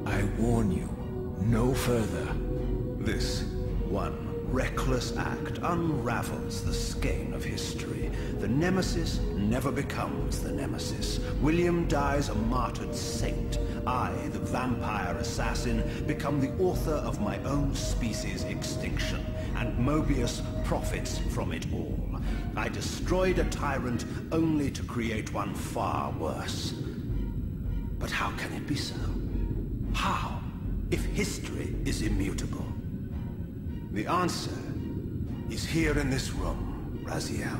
[SPEAKER 3] I warn you, no further.
[SPEAKER 2] This one reckless act unravels the skein of history. The nemesis never becomes the nemesis. William dies a martyred saint. I, the vampire assassin, become the author of my own species' extinction, and Mobius profits from it all. I destroyed a tyrant only to create one far worse. But how can it be so? How, if history is immutable? The answer is here in this room, Raziel.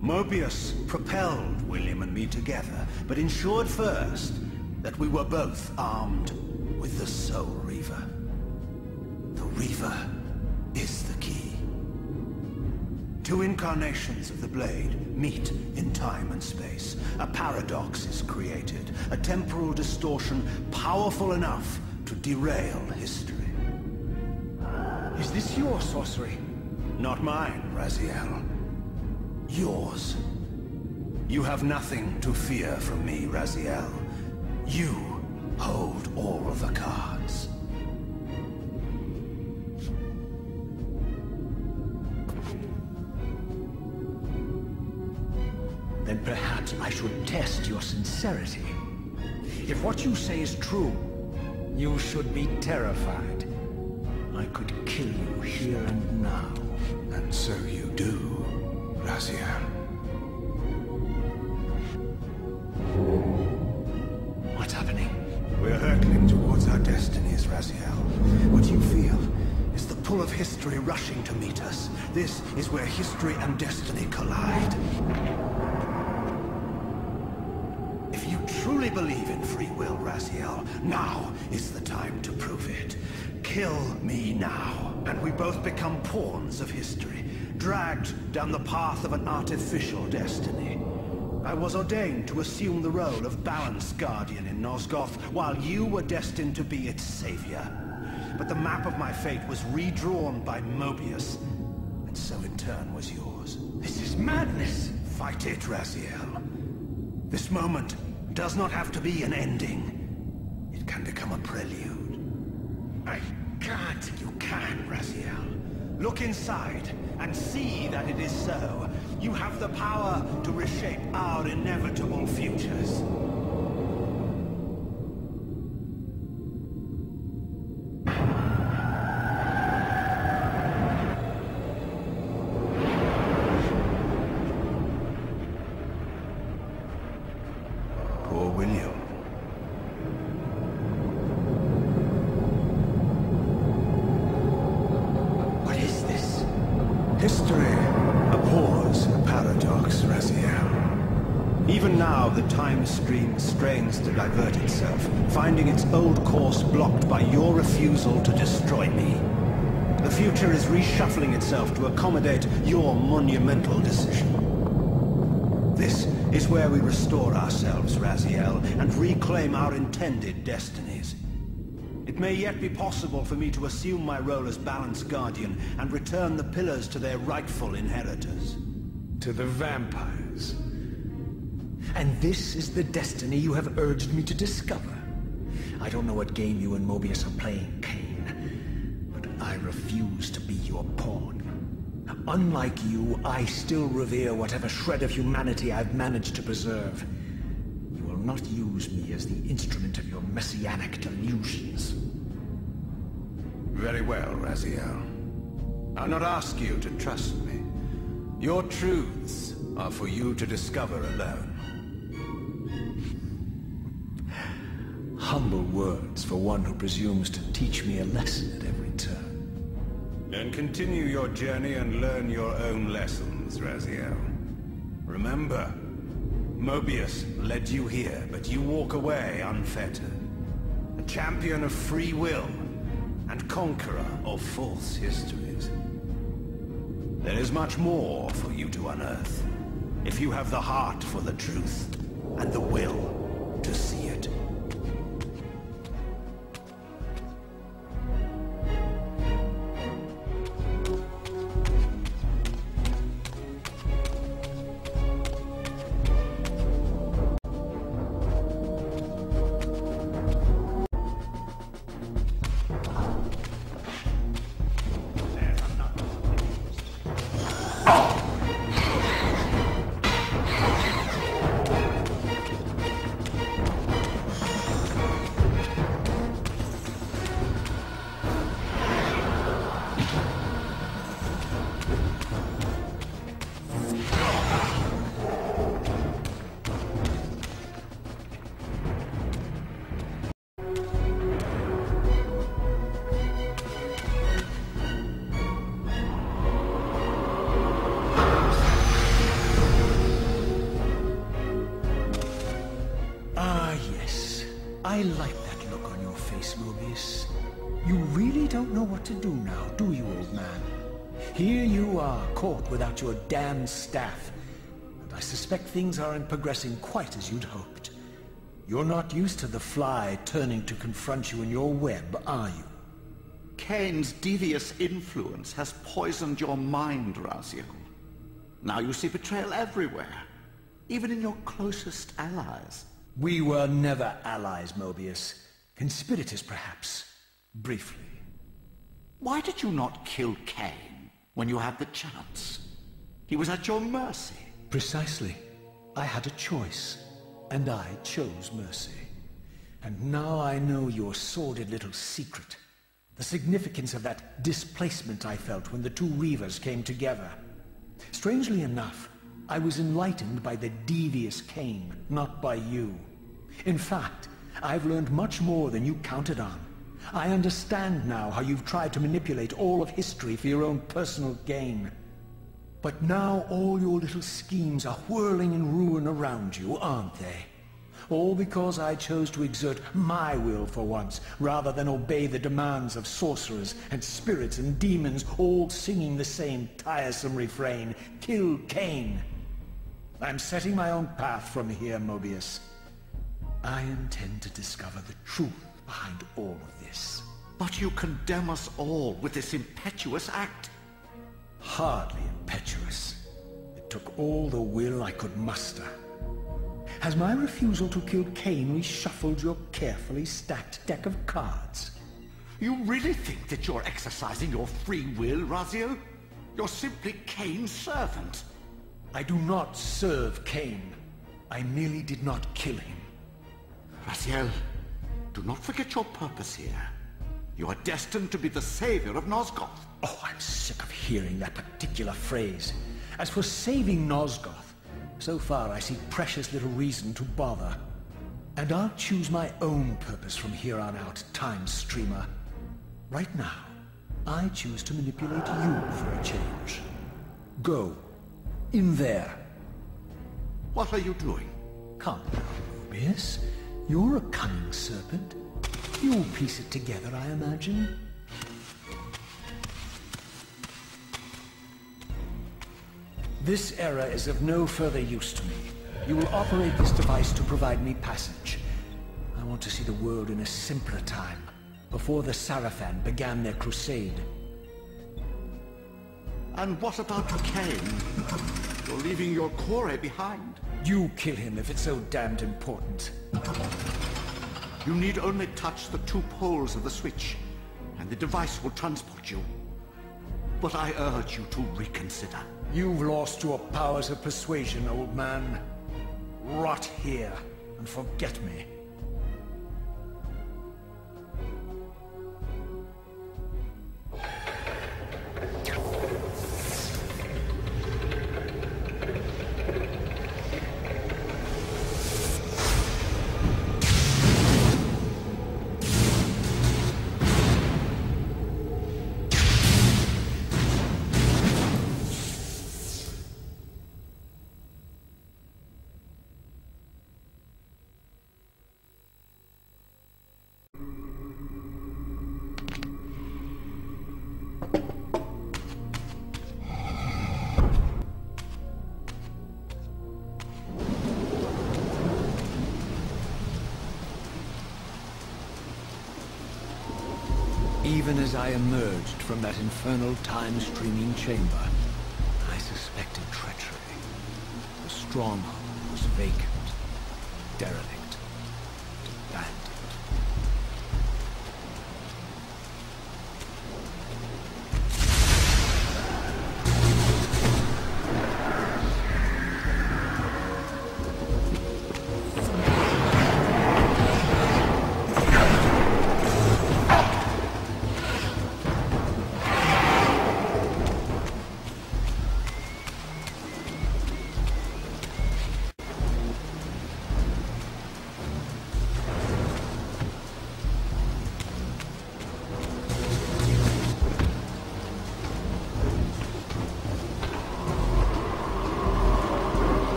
[SPEAKER 2] Mobius propelled William and me together, but ensured first that we were both armed with the Soul Reaver. The Reaver is the key. Two incarnations of the blade meet in time and space. A paradox is created, a temporal distortion powerful enough to derail history.
[SPEAKER 3] Is this your sorcery?
[SPEAKER 2] Not mine, Raziel. Yours. You have nothing to fear from me, Raziel. You hold all of the cards.
[SPEAKER 3] Then perhaps I should test your sincerity. If what you say is true, you should be terrified. I could kill you here and now.
[SPEAKER 2] And so you do, Raziel.
[SPEAKER 3] What's happening?
[SPEAKER 2] We're hurtling towards our destinies, Raziel. What you feel is the pull of history rushing to meet us. This is where history and destiny collide. If you truly believe in free will, Raziel, now is the time to prove it. Kill me now, and we both become pawns of history, dragged down the path of an artificial destiny. I was ordained to assume the role of balanced guardian in Nosgoth, while you were destined to be its savior. But the map of my fate was redrawn by Mobius, and so in turn was yours.
[SPEAKER 3] This is madness!
[SPEAKER 2] Fight it, Raziel. This moment does not have to be an ending. It can become a prelude. I can't. You can, Raziel. Look inside and see that it is so. You have the power to reshape our inevitable futures. now the time stream strains to divert itself, finding its old course blocked by your refusal to destroy me. The future is reshuffling itself to accommodate your monumental decision. This is where we restore ourselves, Raziel, and reclaim our intended destinies. It may yet be possible for me to assume my role as Balance Guardian and return the pillars to their rightful inheritors.
[SPEAKER 3] To the vampires. And this is the destiny you have urged me to discover. I don't know what game you and Mobius are playing, Kain, but I refuse to be your pawn. Unlike you, I still revere whatever shred of humanity I've managed to preserve. You will not use me as the instrument of your messianic delusions.
[SPEAKER 2] Very well, Raziel. I'll not ask you to trust me. Your truths are for you to discover alone.
[SPEAKER 3] Humble words for one who presumes to teach me a lesson at every turn.
[SPEAKER 2] Then continue your journey and learn your own lessons, Raziel. Remember, Mobius led you here, but you walk away unfettered. A champion of free will, and conqueror of false histories. There is much more for you to unearth, if you have the heart for the truth, and the will to see it.
[SPEAKER 3] I like that look on your face, Mobius. You really don't know what to do now, do you, old man? Here you are, caught without your damned staff. And I suspect things aren't progressing quite as you'd hoped. You're not used to the fly turning to confront you in your web, are you?
[SPEAKER 4] Kain's devious influence has poisoned your mind, Raziel. Now you see betrayal everywhere, even in your closest allies.
[SPEAKER 3] We were never allies, Mobius. Conspirators, perhaps. Briefly.
[SPEAKER 4] Why did you not kill Kain when you had the chance? He was at your mercy.
[SPEAKER 3] Precisely. I had a choice, and I chose mercy. And now I know your sordid little secret. The significance of that displacement I felt when the two Reavers came together. Strangely enough, I was enlightened by the devious Kain, not by you. In fact, I've learned much more than you counted on. I understand now how you've tried to manipulate all of history for your own personal gain. But now all your little schemes are whirling in ruin around you, aren't they? All because I chose to exert my will for once, rather than obey the demands of sorcerers and spirits and demons, all singing the same tiresome refrain, "Kill Kain." I'm setting my own path from here, Mobius. I intend to discover the truth behind all of this.
[SPEAKER 4] But you condemn us all with this impetuous act.
[SPEAKER 3] Hardly impetuous. It took all the will I could muster. Has my refusal to kill Kain reshuffled your carefully stacked deck of cards?
[SPEAKER 4] You really think that you're exercising your free will, Raziel? You're simply Kain's servant.
[SPEAKER 3] I do not serve Kain. I merely did not kill him.
[SPEAKER 4] Raziel, do not forget your purpose here. You are destined to be the savior of Nosgoth.
[SPEAKER 3] Oh, I'm sick of hearing that particular phrase. As for saving Nosgoth, so far I see precious little reason to bother. And I'll choose my own purpose from here on out, Time Streamer. Right now, I choose to manipulate you for a change. Go. In there.
[SPEAKER 4] What are you doing?
[SPEAKER 3] Come now, Mobius. You're a cunning serpent. You'll piece it together, I imagine. This era is of no further use to me. You will operate this device to provide me passage. I want to see the world in a simpler time, before the Sarafan began their crusade.
[SPEAKER 4] And what about Kain? You're leaving your core behind.
[SPEAKER 3] You kill him if it's so damned important.
[SPEAKER 4] You need only touch the two poles of the switch, and the device will transport you. But I urge you to reconsider.
[SPEAKER 3] You've lost your powers of persuasion, old man. Rot here and forget me. Even as I emerged from that infernal time-streaming chamber, I suspected treachery. The stronghold was vacant, derelict, abandoned.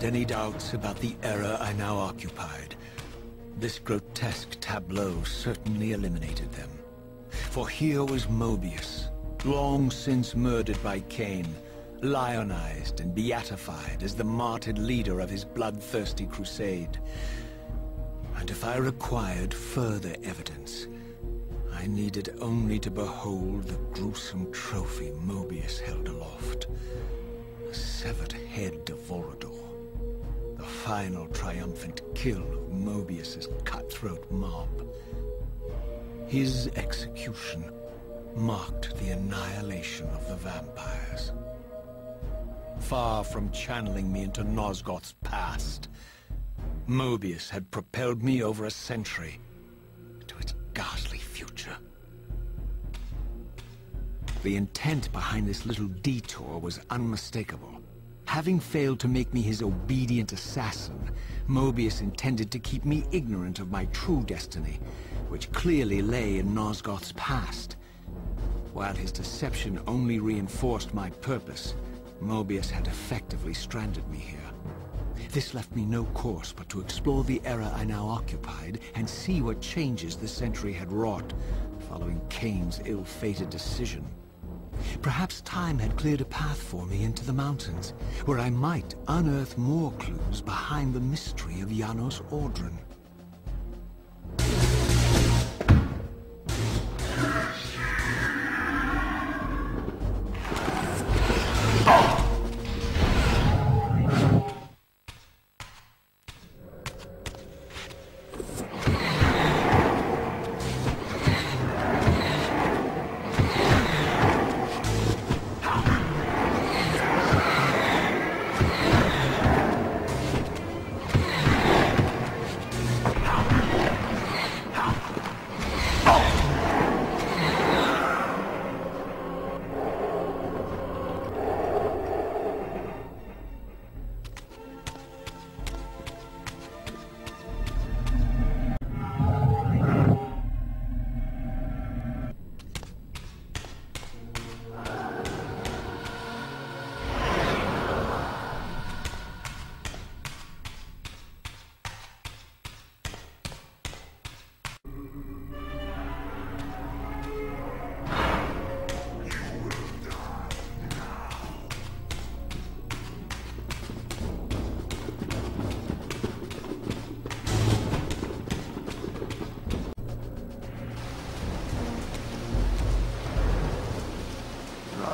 [SPEAKER 3] Any doubts about the era I now occupied, this grotesque tableau certainly eliminated them. For here was Mobius, long since murdered by Kain, lionized and beatified as the martyred leader of his bloodthirsty crusade. And if I required further evidence, I needed only to behold the gruesome trophy Mobius held aloft. The severed head of Vorador. The final triumphant kill of Mobius's cutthroat mob. His execution marked the annihilation of the vampires. Far from channeling me into Nosgoth's past, Mobius had propelled me over a century to its ghastly future. The intent behind this little detour was unmistakable. Having failed to make me his obedient assassin, Mobius intended to keep me ignorant of my true destiny, which clearly lay in Nosgoth's past. While his deception only reinforced my purpose, Mobius had effectively stranded me here. This left me no course but to explore the era I now occupied and see what changes the century had wrought, following Kain's ill-fated decision. Perhaps time had cleared a path for me into the mountains, where I might unearth more clues behind the mystery of Janos Audron.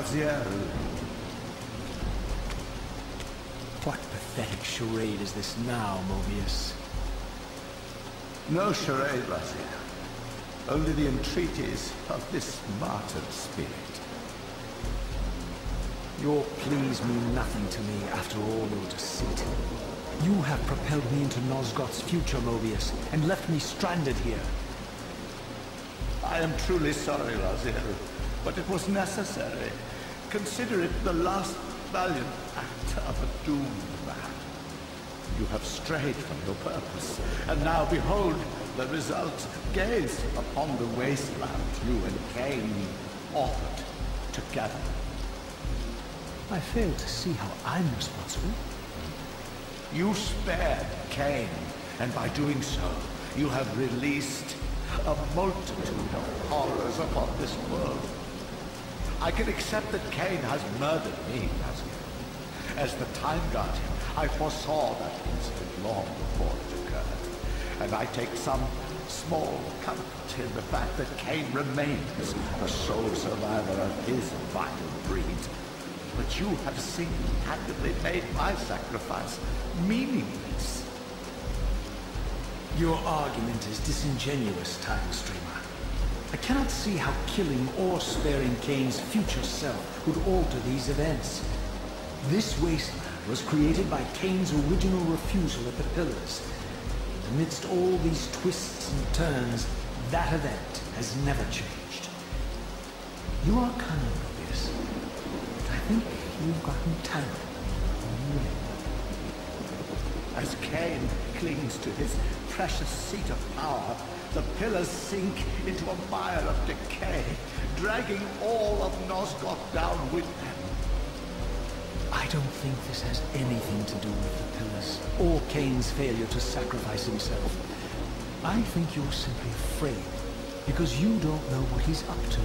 [SPEAKER 4] Raziel.
[SPEAKER 5] What pathetic charade is this now, Mobius?
[SPEAKER 4] No charade, Raziel. Only the entreaties of this martyred spirit.
[SPEAKER 5] Your pleas mean nothing to me after all your deceit. You have propelled me into Nosgoth's future, Mobius, and left me stranded here.
[SPEAKER 4] I am truly sorry, Raziel, but it was necessary. Consider it the last valiant act of a doomed man. You have strayed from your purpose, and now behold the result. Gaze upon the wasteland you and Kain authored together.
[SPEAKER 5] I fail to see how I'm responsible.
[SPEAKER 4] You spared Kain, and by doing so, you have released a multitude of horrors upon this world. I can accept that Kain has murdered me, Raziel. As the Time Guardian, I foresaw that incident long before it occurred, and I take some small comfort in the fact that Kain remains the sole survivor of his vile breed. But you have single-handedly made my sacrifice meaningless.
[SPEAKER 5] Your argument is disingenuous, Time Streamer. I cannot see how killing or sparing Kain's future self would alter these events. This wasteland was created by Kain's original refusal at the Pillars. Amidst all these twists and turns, that event has never changed. You are cunning, Mobius, but I think you've gotten tangled in the web.
[SPEAKER 4] As Kain clings to his precious seat of power, the Pillars sink into a mire of decay, dragging all of Nosgoth down with them.
[SPEAKER 5] I don't think this has anything to do with the Pillars, or Kain's failure to sacrifice himself. I think you're simply afraid, because you don't know what he's up to.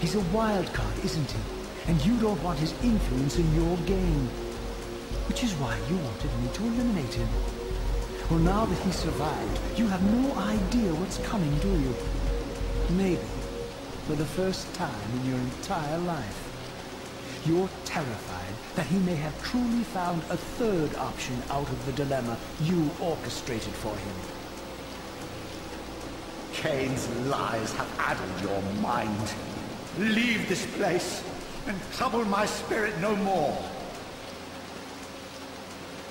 [SPEAKER 5] He's a wild card, isn't he? And you don't want his influence in your game. Which is why you wanted me to eliminate him. Well, now that he survived, you have no idea what's coming, do you? Maybe, for the first time in your entire life, you're terrified that he may have truly found a third option out of the dilemma you orchestrated for him.
[SPEAKER 4] Kain's lies have addled your mind. Leave this place and trouble my spirit no more.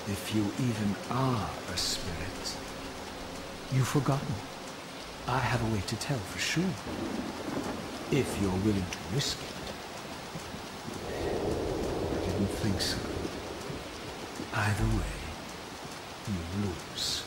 [SPEAKER 5] If you even are a spirit, you've forgotten. I have a way to tell for sure. If you're willing to risk it. I didn't think so. Either way, you lose.